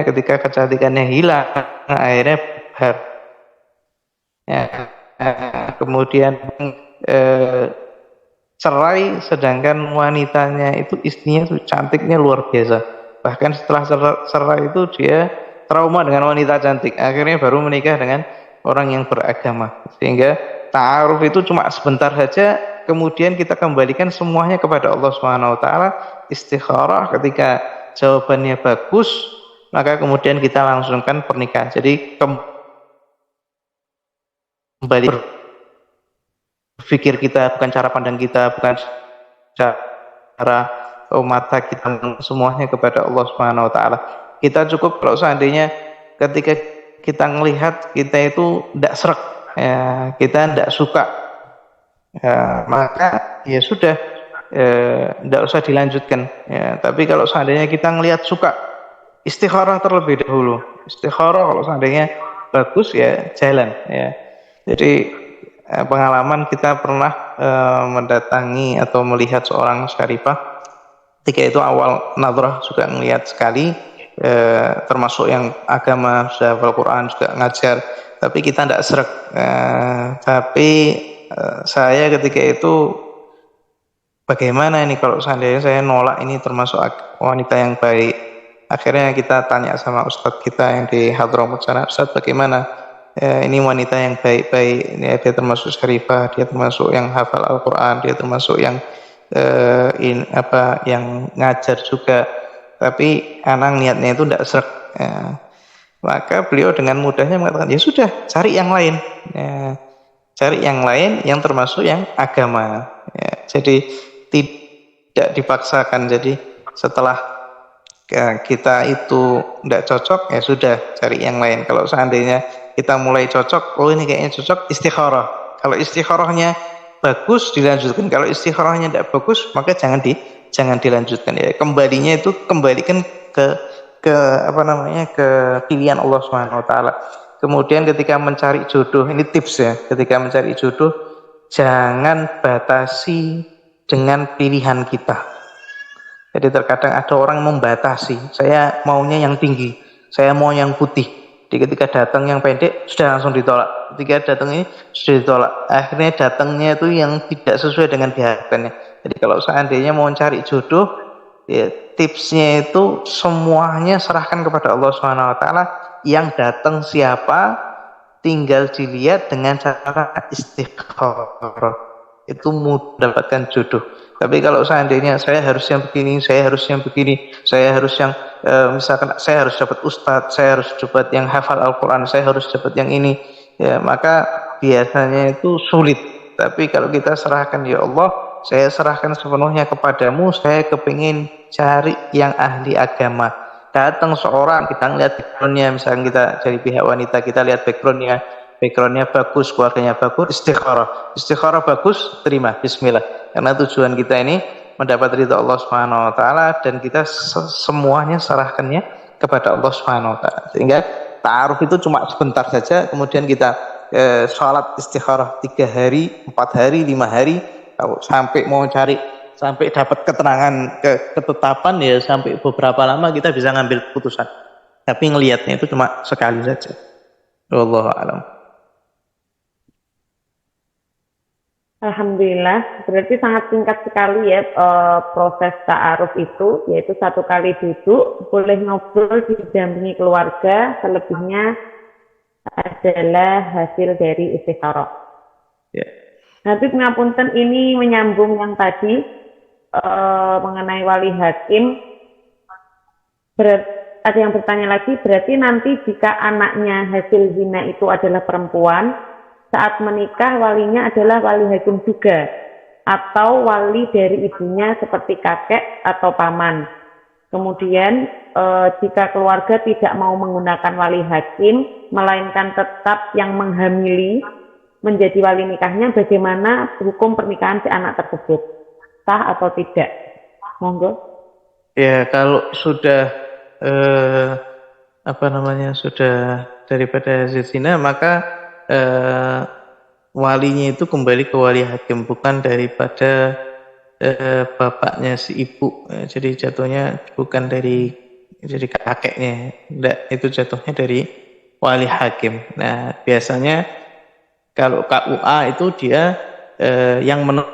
ketika kecantikannya hilang, akhirnya bubar. Ya, kemudian cerai, sedangkan wanitanya itu, istrinya itu cantiknya luar biasa. Bahkan setelah cerai itu dia trauma dengan wanita cantik, akhirnya baru menikah dengan orang yang beragama. Sehingga ta'aruf itu cuma sebentar saja, kemudian kita kembalikan semuanya kepada Allah Subhanahu wa taala. Istikharah, ketika jawabannya bagus, maka kemudian kita langsungkan pernikahan. Jadi kembali berpikir kita, bukan cara pandang kita, bukan cara mata kita, semuanya kepada Allah Subhanahu wa taala. Kita cukup kalau seandainya ketika kita melihat kita itu tidak serak, ya, kita tidak suka, ya, maka ya sudah, tidak usah dilanjutkan, ya. Tapi kalau seandainya kita melihat suka, istikharah terlebih dahulu. Istikharah kalau seandainya bagus, ya jalan, ya. Jadi pengalaman kita pernah mendatangi atau melihat seorang syarifah, ketika itu awal nadrah juga melihat sekali, termasuk yang agama, sudah hafal Quran, juga ngajar, tapi kita tidak serak. Tapi saya ketika itu, bagaimana ini kalau seandainya saya nolak, ini termasuk wanita yang baik. Akhirnya kita tanya sama ustadz kita yang di Hadramut sana, Ustadz bagaimana, ini wanita yang baik-baik, ini dia termasuk syarifah, dia termasuk yang hafal Al-Quran, dia termasuk yang yang ngajar juga, tapi anak niatnya itu tidak serak, ya. Maka beliau dengan mudahnya mengatakan, ya sudah, cari yang lain, ya. Cari yang lain yang termasuk yang agama, ya. Jadi tidak dipaksakan. Jadi setelah kita itu tidak cocok, ya sudah, cari yang lain. Kalau seandainya kita mulai cocok, oh ini kayaknya cocok, istikharah. Kalau istikharahnya bagus, dilanjutkan. Kalau istikharahnya tidak bagus, maka jangan dilanjutkan, ya. Kembalinya itu kembalikan ke pilihan Allah Subhanahu wa taala. Kemudian ketika mencari jodoh, ini tips ya, ketika mencari jodoh jangan batasi dengan pilihan kita. Jadi terkadang ada orang membatasi, saya maunya yang tinggi, saya mau yang putih. Jadi ketika datang yang pendek sudah langsung ditolak. Ketika datang ini sudah ditolak. Akhirnya datangnya itu yang tidak sesuai dengan diharapkannya. Jadi kalau seandainya mau mencari jodoh, ya, tipsnya itu semuanya serahkan kepada Allah Subhanahu wa taala. Yang datang siapa tinggal dilihat dengan cara istikharah. Itu mudah mendapatkan jodoh. Tapi kalau seandainya saya harus yang begini, saya harus yang begini, saya harus yang misalkan saya harus dapat ustadz, saya harus dapat yang hafal Al-Quran, saya harus dapat yang ini, ya, maka biasanya itu sulit. Tapi kalau kita serahkan, ya Allah, saya serahkan sepenuhnya kepadamu, saya kepingin cari yang ahli agama. Datang seorang, kita lihat backgroundnya, misalkan kita dari pihak wanita, kita lihat backgroundnya bagus, keluarganya bagus, istikharah bagus, terima, bismillah. Karena tujuan kita ini mendapat ridha Allah Subhanahu wa taala, dan kita semuanya serahkannya kepada Allah Subhanahu wa taala. Sehingga ta'aruf itu cuma sebentar saja, kemudian kita sholat istikharah 3 hari, 4 hari, 5 hari, kalau sampai mau cari sampai dapat keterangan ketetapan ya sampai beberapa lama kita bisa ngambil keputusan. Tapi ngelihatnya itu cuma sekali saja. Wallahu a'lam. Alhamdulillah, berarti sangat singkat sekali ya proses ta'aruf itu, yaitu 1 kali duduk, boleh ngobrol didampingi keluarga, selebihnya adalah hasil dari istikharah. Ya. Habib ngapunten, ini menyambung yang tadi mengenai wali hakim. Ada yang bertanya lagi, berarti nanti jika anaknya hasil zina itu adalah perempuan, saat menikah walinya adalah wali hakim juga, atau wali dari ibunya seperti kakek atau paman. Kemudian jika keluarga tidak mau menggunakan wali hakim, melainkan tetap yang menghamili menjadi wali nikahnya, bagaimana hukum pernikahan si anak tersebut? Sah atau tidak? Monggo. Ya, kalau sudah sudah daripada hasil zina, maka walinya itu kembali ke wali hakim, bukan daripada bapaknya si ibu. Jadi jatuhnya bukan dari kakeknya, enggak, itu jatuhnya dari wali hakim. Nah, biasanya kalau KUA itu dia yang menentukan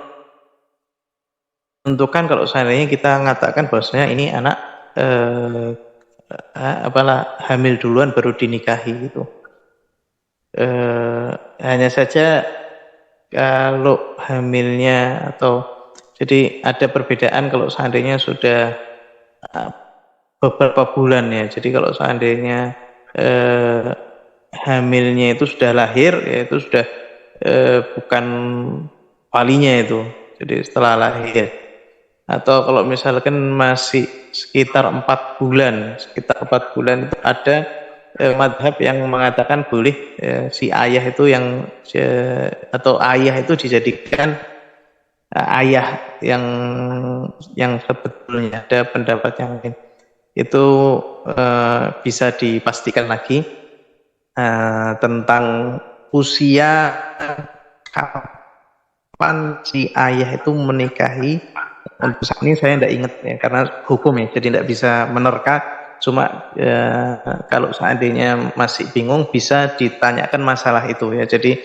kalau seandainya kita mengatakan bahwasanya ini anak hamil duluan baru dinikahi gitu. Hanya saja kalau hamilnya atau jadi ada perbedaan kalau seandainya sudah beberapa bulan ya. Jadi kalau seandainya hamilnya itu sudah lahir, ya itu sudah bukan walinya itu. Jadi setelah lahir. Atau kalau misalkan masih sekitar 4 bulan itu ada madhab yang mengatakan boleh si ayah itu atau ayah itu dijadikan ayah yang sebetulnya. Ada pendapat yang lain itu bisa dipastikan lagi tentang usia kapan si ayah itu menikahi. Untuk saat ini saya tidak ingat ya, karena hukum ya, jadi tidak bisa menerka. Cuma kalau seandainya masih bingung bisa ditanyakan masalah itu ya. Jadi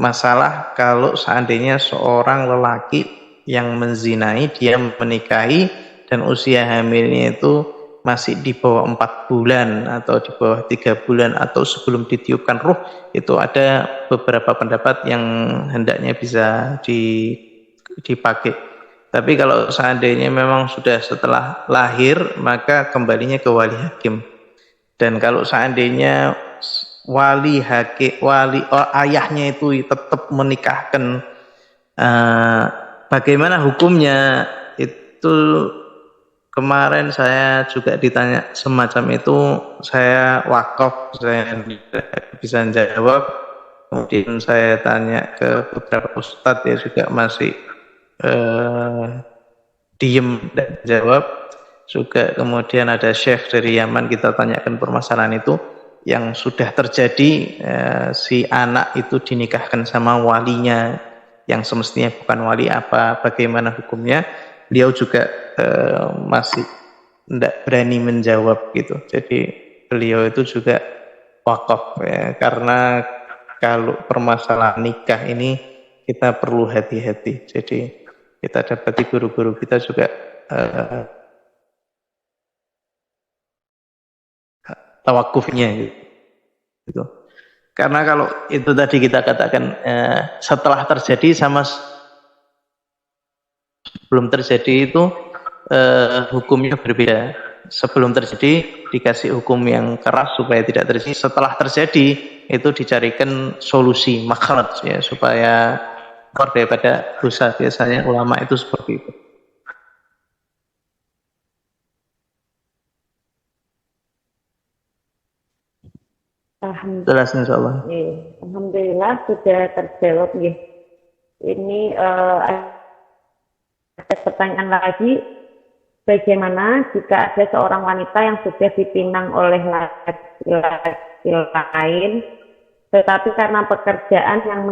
masalah kalau seandainya seorang lelaki yang menzinai, dia menikahi dan usia hamilnya itu masih di bawah 4 bulan atau di bawah 3 bulan atau sebelum ditiupkan ruh, itu ada beberapa pendapat yang hendaknya bisa dipakai. Tapi kalau seandainya memang sudah setelah lahir, maka kembalinya ke wali hakim. Dan kalau seandainya ayahnya itu tetap menikahkan, bagaimana hukumnya? Itu kemarin saya juga ditanya semacam itu, saya wakaf, saya tidak bisa jawab. Kemudian saya tanya ke beberapa ustadz ya juga masih diem dan jawab. Juga kemudian ada syekh dari Yaman, kita tanyakan permasalahan itu yang sudah terjadi, si anak itu dinikahkan sama walinya yang semestinya bukan wali, bagaimana hukumnya. Beliau juga masih tidak berani menjawab gitu. Jadi beliau itu juga wakaf ya, karena kalau permasalahan nikah ini kita perlu hati-hati. Jadi kita dapati guru-guru kita juga tawakufnya gitu. Karena kalau itu tadi kita katakan setelah terjadi sama sebelum terjadi itu hukumnya berbeda. Sebelum terjadi dikasih hukum yang keras supaya tidak terjadi. Setelah terjadi itu dicarikan solusi makhraj ya, supaya daripada dosa. Biasanya ulama itu seperti itu. Alhamdulillah. Insyaallah. Alhamdulillah sudah terjawab ya. Ini ada pertanyaan lagi, bagaimana jika ada seorang wanita yang sudah dipinang oleh laki-laki lain Tetapi karena pekerjaan yang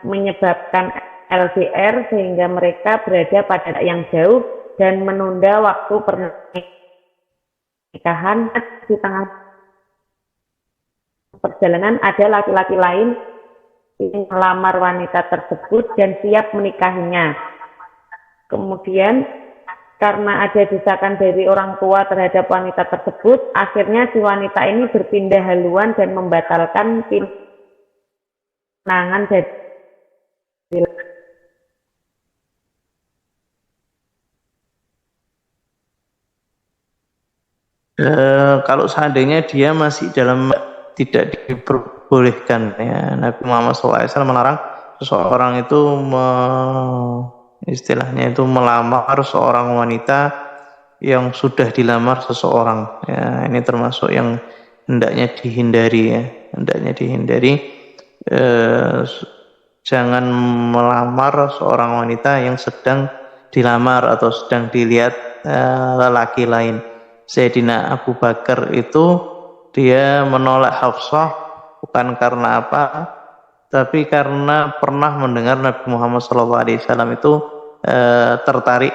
menyebabkan LDR sehingga mereka berada pada yang jauh dan menunda waktu pernikahan. Di tengah perjalanan ada laki-laki lain yang melamar wanita tersebut dan siap menikahinya. Kemudian karena ada desakan dari orang tua terhadap wanita tersebut, akhirnya si wanita ini berpindah haluan dan membatalkan pinangan dari kalau seandainya dia masih dalam tidak diperbolehkan, ya, Nabi Muhammad SAW melarang seseorang itu istilahnya itu melamar seorang wanita yang sudah dilamar seseorang, ya, ini termasuk yang hendaknya dihindari, ya, hendaknya dihindari. Jangan melamar seorang wanita yang sedang dilamar atau sedang dilihat lelaki lain. Sayyidina Abu Bakar itu dia menolak Hafsah bukan karena apa, tapi karena pernah mendengar Nabi Muhammad SAW itu tertarik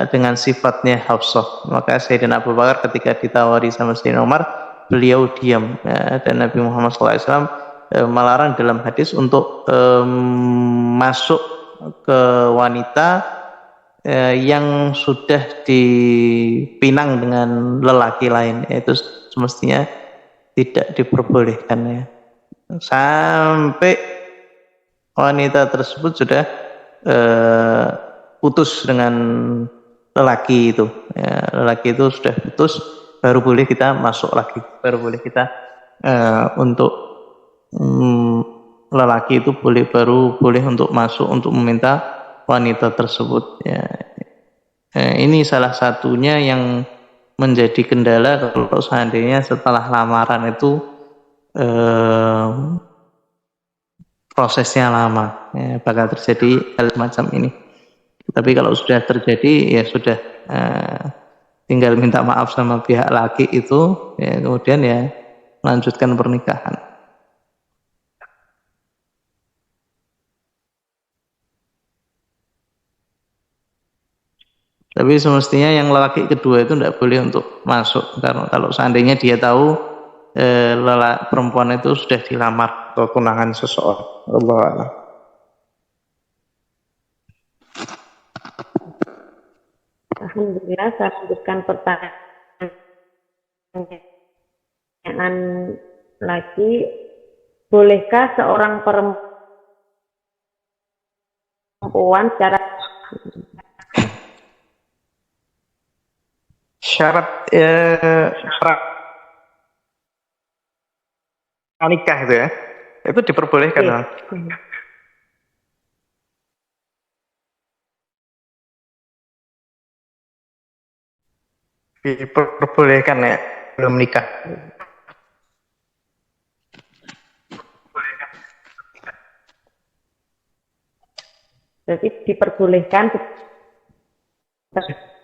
dengan sifatnya Hafsah. Maka Sayyidina Abu Bakar ketika ditawari sama Sayyidina Umar, beliau diam, dan Nabi Muhammad SAW melarang dalam hadis untuk masuk ke wanita yang sudah dipinang dengan lelaki lain, itu semestinya tidak diperbolehkan, ya, sampai wanita tersebut sudah putus dengan lelaki itu, ya, lelaki itu sudah putus, baru boleh kita masuk lagi, baru boleh kita untuk lelaki itu baru boleh untuk masuk untuk meminta wanita tersebut, ya. Ini salah satunya yang menjadi kendala kalau seandainya setelah lamaran itu prosesnya lama, ya, bakal terjadi hal semacam ini. Tapi kalau sudah terjadi, ya sudah, tinggal minta maaf sama pihak laki itu, ya, kemudian ya melanjutkan pernikahan. Tapi semestinya yang lelaki kedua itu tidak boleh untuk masuk, karena kalau seandainya dia tahu perempuan itu sudah dilamar atau tunangan seseorang. Allah Allah. Alhamdulillah, saya lanjutkan pertanyaan lagi. Bolehkah seorang perempuan secara syarat nikah itu diperbolehkan, ya. Diperbolehkan, ya, belum nikah. Jadi diperbolehkan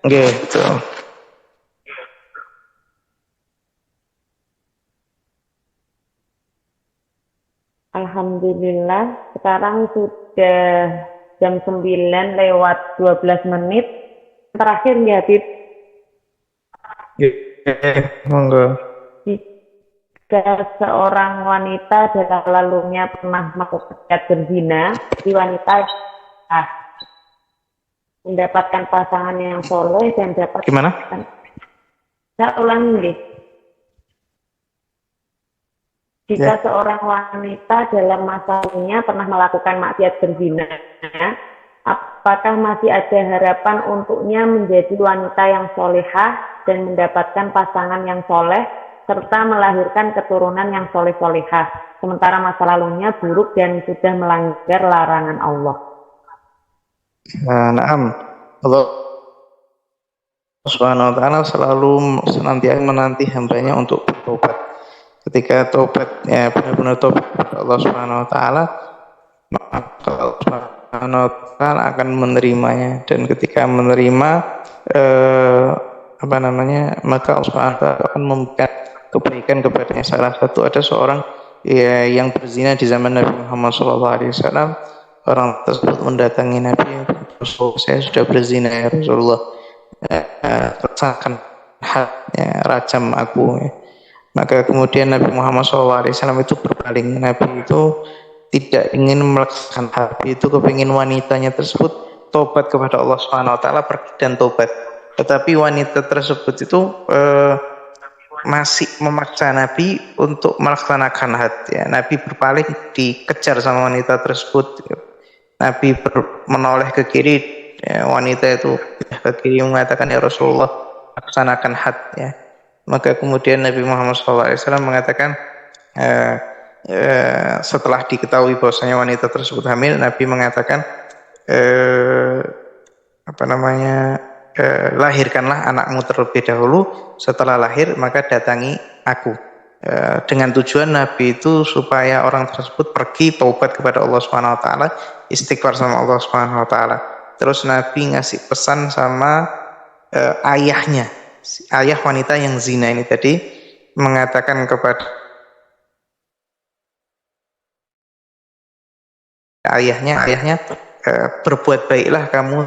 gitu. Alhamdulillah, sekarang sudah jam 9 lewat 12 menit. Terakhir ya, Habib. Monggo. Jika seorang wanita dalam lalunya pernah melakukan berzina, si wanita mendapatkan pasangan yang soleh dan dapat. Gimana? Saya ulangi, jika seorang wanita dalam masa lalunya pernah melakukan maksiat berzina, apakah masih ada harapan untuknya menjadi wanita yang solehah dan mendapatkan pasangan yang soleh serta melahirkan keturunan yang soleh-solehah, sementara masa lalunya buruk dan sudah melanggar larangan Allah? Naam, Allah Subhanahu wa ta'ala selalu senantiasa menanti hambanya untuk bertobat. Ketika tobat, ya, benar-benar tobat kepada Allah Subhanahu wa ta'ala, maka Allah Subhanahu wa ta'ala akan menerimanya, dan ketika menerima maka Allah Subhanahu wa ta'ala akan memberikan kebaikan kepadanya. Salah satu, ada seorang ya, yang berzina di zaman Nabi Muhammad SAW, orang tersebut mendatangi Nabi, Rasulullah, saya sudah berzina ya Rasulullah, rasakan had, ya, rajam aku. Ya. Maka kemudian Nabi Muhammad SAW itu berpaling. Nabi itu tidak ingin melaksanakan had, itu kepingin wanitanya tersebut tobat kepada Allah Subhanahu Wa Taala, pergi dan tobat. Tetapi wanita tersebut itu masih memaksa Nabi untuk melaksanakan had. Ya. Nabi berpaling, dikejar sama wanita tersebut. Nabi menoleh ke kiri, ya, wanita itu ke kiri mengatakan, ya Rasulullah, laksanakan had. Ya. Maka kemudian Nabi Muhammad SAW mengatakan, setelah diketahui bahwasanya wanita tersebut hamil, Nabi mengatakan, lahirkanlah anakmu terlebih dahulu, setelah lahir maka datangi aku. Dengan tujuan Nabi itu supaya orang tersebut pergi taubat kepada Allah Subhanahu Wa Taala, istighfar sama Allah Subhanahu Wa Taala. Terus Nabi ngasih pesan sama ayahnya, ayah wanita yang zina ini tadi, mengatakan kepada ayahnya, berbuat baiklah kamu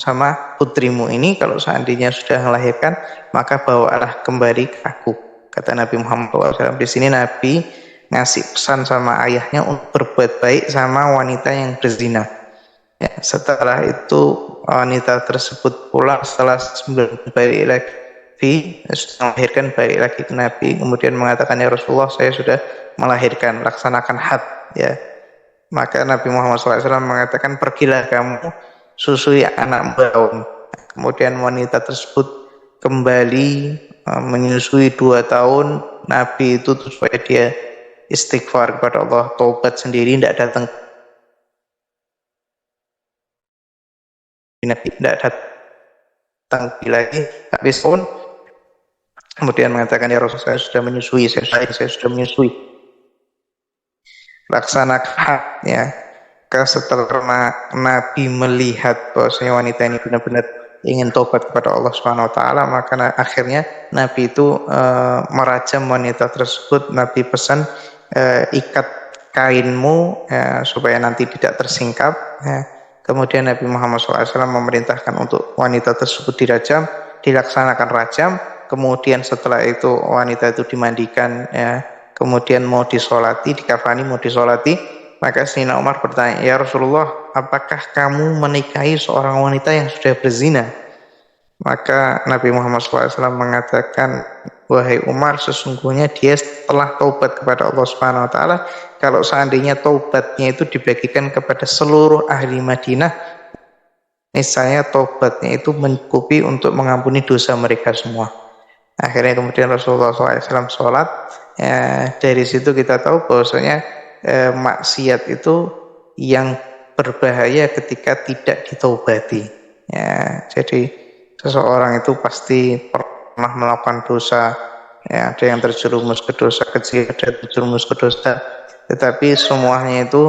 sama putrimu ini, kalau seandainya sudah melahirkan maka bawalah kembali ke aku, kata Nabi Muhammad SAW. Di sini Nabi ngasih pesan sama ayahnya untuk berbuat baik sama wanita yang berzina. Ya, setelah itu wanita tersebut pulang setelah 9 balik lagi, sudah melahirkan, balik lagi ke Nabi, kemudian mengatakan, ya Rasulullah, saya sudah melahirkan, laksanakan had. Ya. Maka Nabi Muhammad SAW mengatakan, pergilah kamu susui anak beraun. Kemudian wanita tersebut kembali menyusui 2 tahun. Nabi itu supaya dia istighfar kepada Allah, taubat sendiri, tidak datang Nabi, tidak datang lagi. Habis pun kemudian mengatakan, ya Rasul, saya sudah menyusui, saya sudah menyusui, laksanakan. Ya. Setelah Nabi melihat bahwasanya wanita ini benar-benar ingin tobat kepada Allah Subhanahu Wa Taala, maka akhirnya Nabi itu merajam wanita tersebut. Nabi pesan, ikat kainmu supaya nanti tidak tersingkap. Kemudian Nabi Muhammad SAW memerintahkan untuk wanita tersebut dirajam, dilaksanakan rajam. Kemudian setelah itu wanita itu dimandikan, kemudian mau disolati, dikafani, mau disolati. Maka Sayyidina Umar bertanya, ya Rasulullah, apakah kamu menikahi seorang wanita yang sudah berzina? Maka Nabi Muhammad SAW mengatakan, wahai Umar, sesungguhnya dia telah taubat kepada Allah Subhanahu Wa Taala. Kalau seandainya taubatnya itu dibagikan kepada seluruh ahli Madinah, niscaya taubatnya itu mencukupi untuk mengampuni dosa mereka semua. Akhirnya kemudian Rasulullah SAW sholat. Dari situ kita tahu bahwasanya maksiat itu yang berbahaya ketika tidak ditaubati. Ya, jadi seseorang itu pasti pernah melakukan dosa. Ya, ada yang terjerumus ke dosa kecil, ada yang terjerumus ke dosa, tetapi semuanya itu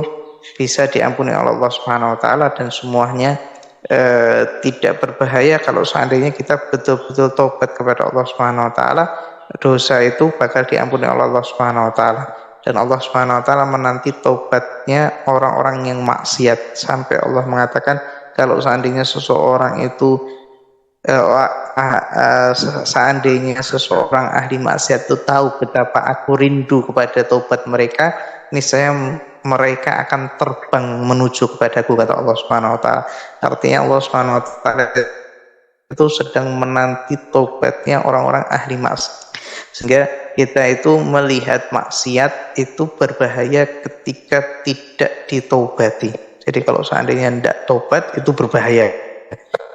bisa diampuni oleh Allah Subhanahu Wa Taala, dan semuanya tidak berbahaya kalau seandainya kita betul-betul taubat kepada Allah Subhanahu Wa Taala. Dosa itu bakal diampuni oleh Allah Subhanahu Wa Taala, dan Allah Subhanahu Wa Taala menanti taubatnya orang-orang yang maksiat, sampai Allah mengatakan, kalau seandainya seseorang itu seandainya seseorang ahli maksiat itu tahu betapa aku rindu kepada taubat mereka, niscaya mereka akan terbang menuju kepadaku, kata Allah Subhanahu Wa Taala. Artinya Allah Subhanahu Wa Taala itu sedang menanti taubatnya orang-orang ahli maksiat, sehingga kita itu melihat maksiat itu berbahaya ketika tidak ditaubati. Jadi kalau seandainya tidak taubat itu berbahaya.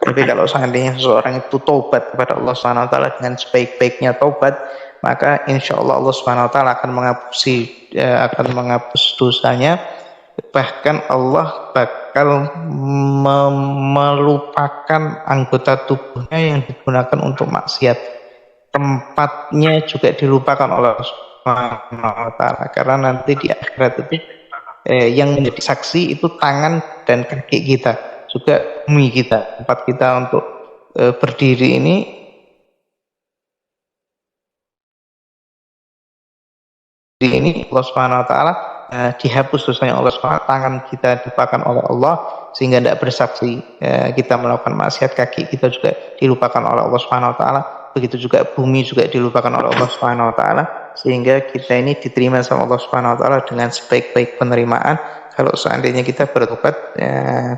Tapi kalau seandainya seseorang itu taubat kepada Allah Subhanahu Wa Taala dengan sebaik-baiknya taubat, maka insya Allah Allah Subhanahu Wa Taala akan menghapus dosanya. Bahkan Allah bakal melupakan anggota tubuhnya yang digunakan untuk maksiat. Tempatnya juga dilupakan oleh Allah Subhanahu Wa Taala, karena nanti di akhirat itu yang menjadi saksi itu tangan dan kaki kita, juga bumi kita, tempat kita untuk berdiri ini ini Allah Subhanahu wa taala dihapus dosanya Allah Subhanahu wa taala, tangan kita dilupakan oleh Allah sehingga tidak bersaksi, kita melakukan maksiat, kaki kita juga dilupakan oleh Allah Subhanahu wa taala, begitu juga bumi juga dilupakan oleh Allah Subhanahu wa taala, sehingga kita ini diterima sama Allah Subhanahu wa taala dengan sebaik-baik penerimaan kalau seandainya kita bertobat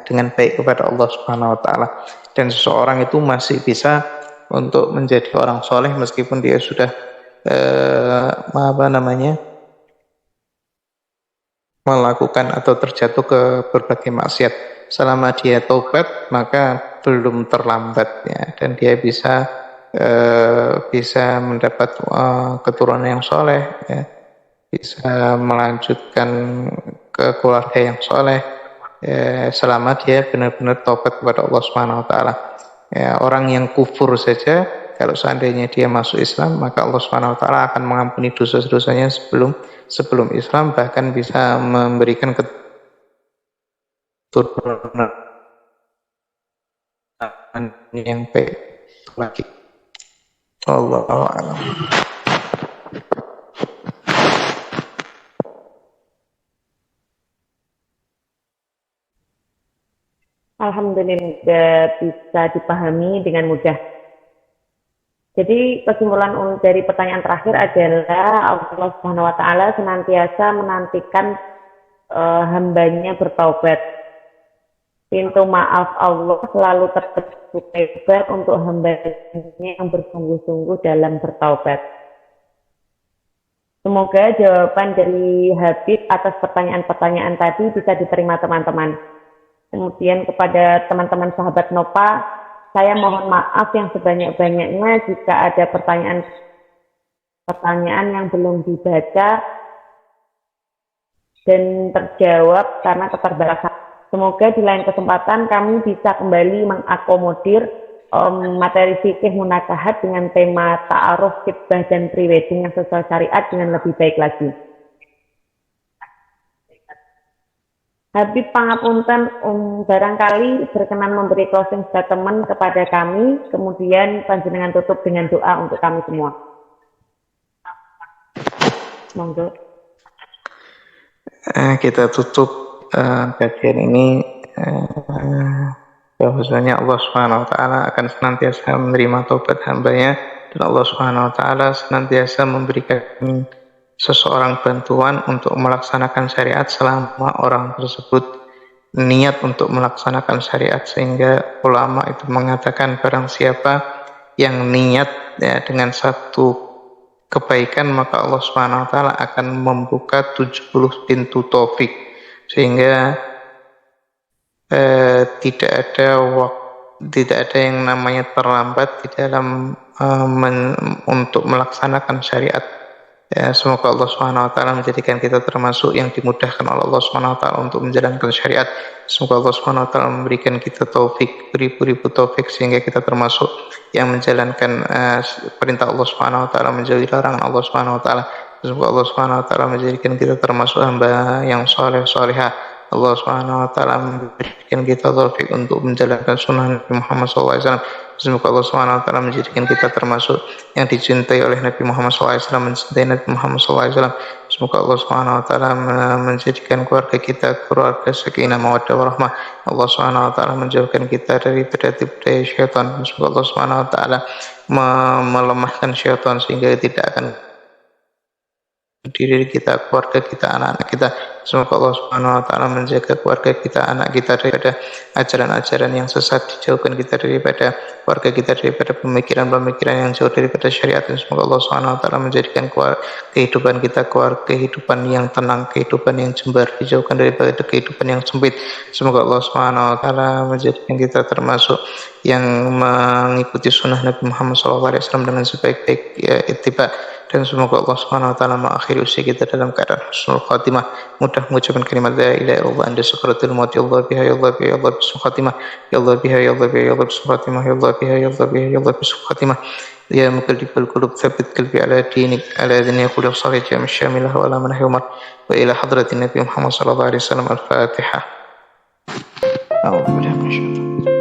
dengan baik kepada Allah Subhanahu wa taala. Dan seseorang itu masih bisa untuk menjadi orang soleh meskipun dia sudah melakukan atau terjatuh ke berbagai maksiat. Selama dia taubat maka belum terlambat ya, dan dia bisa mendapat keturunan yang soleh ya, bisa melanjutkan ke keluarga yang soleh selama dia benar-benar taubat kepada Allah Subhanahu wa taala. Ya, orang yang kufur saja kalau seandainya dia masuk Islam, maka Allah Subhanahu wa taala akan mengampuni dosa-dosanya sebelum Islam, bahkan bisa memberikan keturunan yang baik lagi. Wallahu a'lam. Alhamdulillah bisa dipahami dengan mudah. Jadi kesimpulan dari pertanyaan terakhir adalah Allah Subhanahu wa taala senantiasa menantikan hambanya bertaubat. Pintu maaf Allah selalu terbuka untuk hambanya yang bersungguh-sungguh dalam bertaubat. Semoga jawaban dari Habib atas pertanyaan-pertanyaan tadi bisa diterima teman-teman. Kemudian kepada teman-teman sahabat Nova, saya mohon maaf yang sebanyak-banyaknya jika ada pertanyaan yang belum dibaca dan terjawab karena keterbatasan. Semoga di lain kesempatan kami bisa kembali mengakomodir materi fikih munakahat dengan tema ta'aruf, khitbah, dan prewedding yang sesuai syariat dengan lebih baik lagi. Habib pangapunten barangkali berkenan memberi closing statement kepada kami, kemudian panjenengan tutup dengan doa untuk kami semua. Monggo. Kita tutup kajian ini bahwasanya Allah Subhanahu wa taala akan senantiasa menerima taubat hambanya, dan Allah Subhanahu wa taala senantiasa memberikan seseorang bantuan untuk melaksanakan syariat selama orang tersebut niat untuk melaksanakan syariat, sehingga ulama itu mengatakan barang siapa yang niat ya, dengan satu kebaikan, maka Allah Subhanahu wa taala akan membuka 70 pintu taufik, sehingga tidak ada yang namanya terlambat di dalam untuk melaksanakan syariat. Ya, semoga Allah Subhanahu wa taala menjadikan kita termasuk yang dimudahkan oleh Allah Subhanahu wa taala untuk menjalankan syariat. Semoga Allah Subhanahu wa taala memberikan kita taufik, beribu-ribu taufik, sehingga kita termasuk yang menjalankan perintah Allah Subhanahu wa taala, menjauhi larangan Allah Subhanahu wa taala. Semoga Allah Subhanahu wa taala menjadikan kita termasuk hamba yang saleh salihah. Allah Subhanahu wa taala memberikan kita taufik untuk menjalankan sunnah Nabi Muhammad SAW. Semoga Allah Subhanahu wa taala menjadikan kita termasuk yang dicintai oleh Nabi Muhammad SAW, mencintai Nabi Muhammad SAW. Semoga Allah Subhanahu wa taala menjadikan keluarga kita keluarga sakinah mawaddah warahmah. Allah Subhanahu wa taala menjauhkan kita dari daya syaitan. Semoga Allah Subhanahu wa taala melemahkan syaitan sehingga tidak akan diri kita, keluarga kita, anak-anak kita. Semoga Allah Subhanahu wa taala menjaga keluarga kita, anak kita daripada ajaran-ajaran yang sesat, dijauhkan kita daripada keluarga kita daripada pemikiran-pemikiran yang jauh daripada syariat. Dan semoga Allah Subhanahu wa taala menjadikan kehidupan kita kehidupan yang tenang, kehidupan yang jembar, dijauhkan daripada kehidupan yang sempit. Semoga Allah Subhanahu wa taala menjadikan kita termasuk yang mengikuti sunnah Nabi Muhammad SAW dengan sebaik-baik ittiba. Dan semoga Allah Subhanahu wa taala mengakhiri usia kita dalam keadaan husnul khatimah, mudah mengucapkan kalimat la ilaha illallah anda sakaratul maut, ya Allah biha ya Allah biha ya Allah husnul khatimah, ya Allah biha ya Allah biha ya Allah husnul khatimah, ya Allah biha ya Allah biha ya Allah husnul khatimah. Ya muqallibal qulub tsabbit qalbi ala dinik ala dini qulub salih jam syamilah wa ala manhi umar wa ila hadratin Nabi Muhammad sallallahu alaihi wasallam. Al-Fatihah. A'udzu billahi minasyaitonir rajim.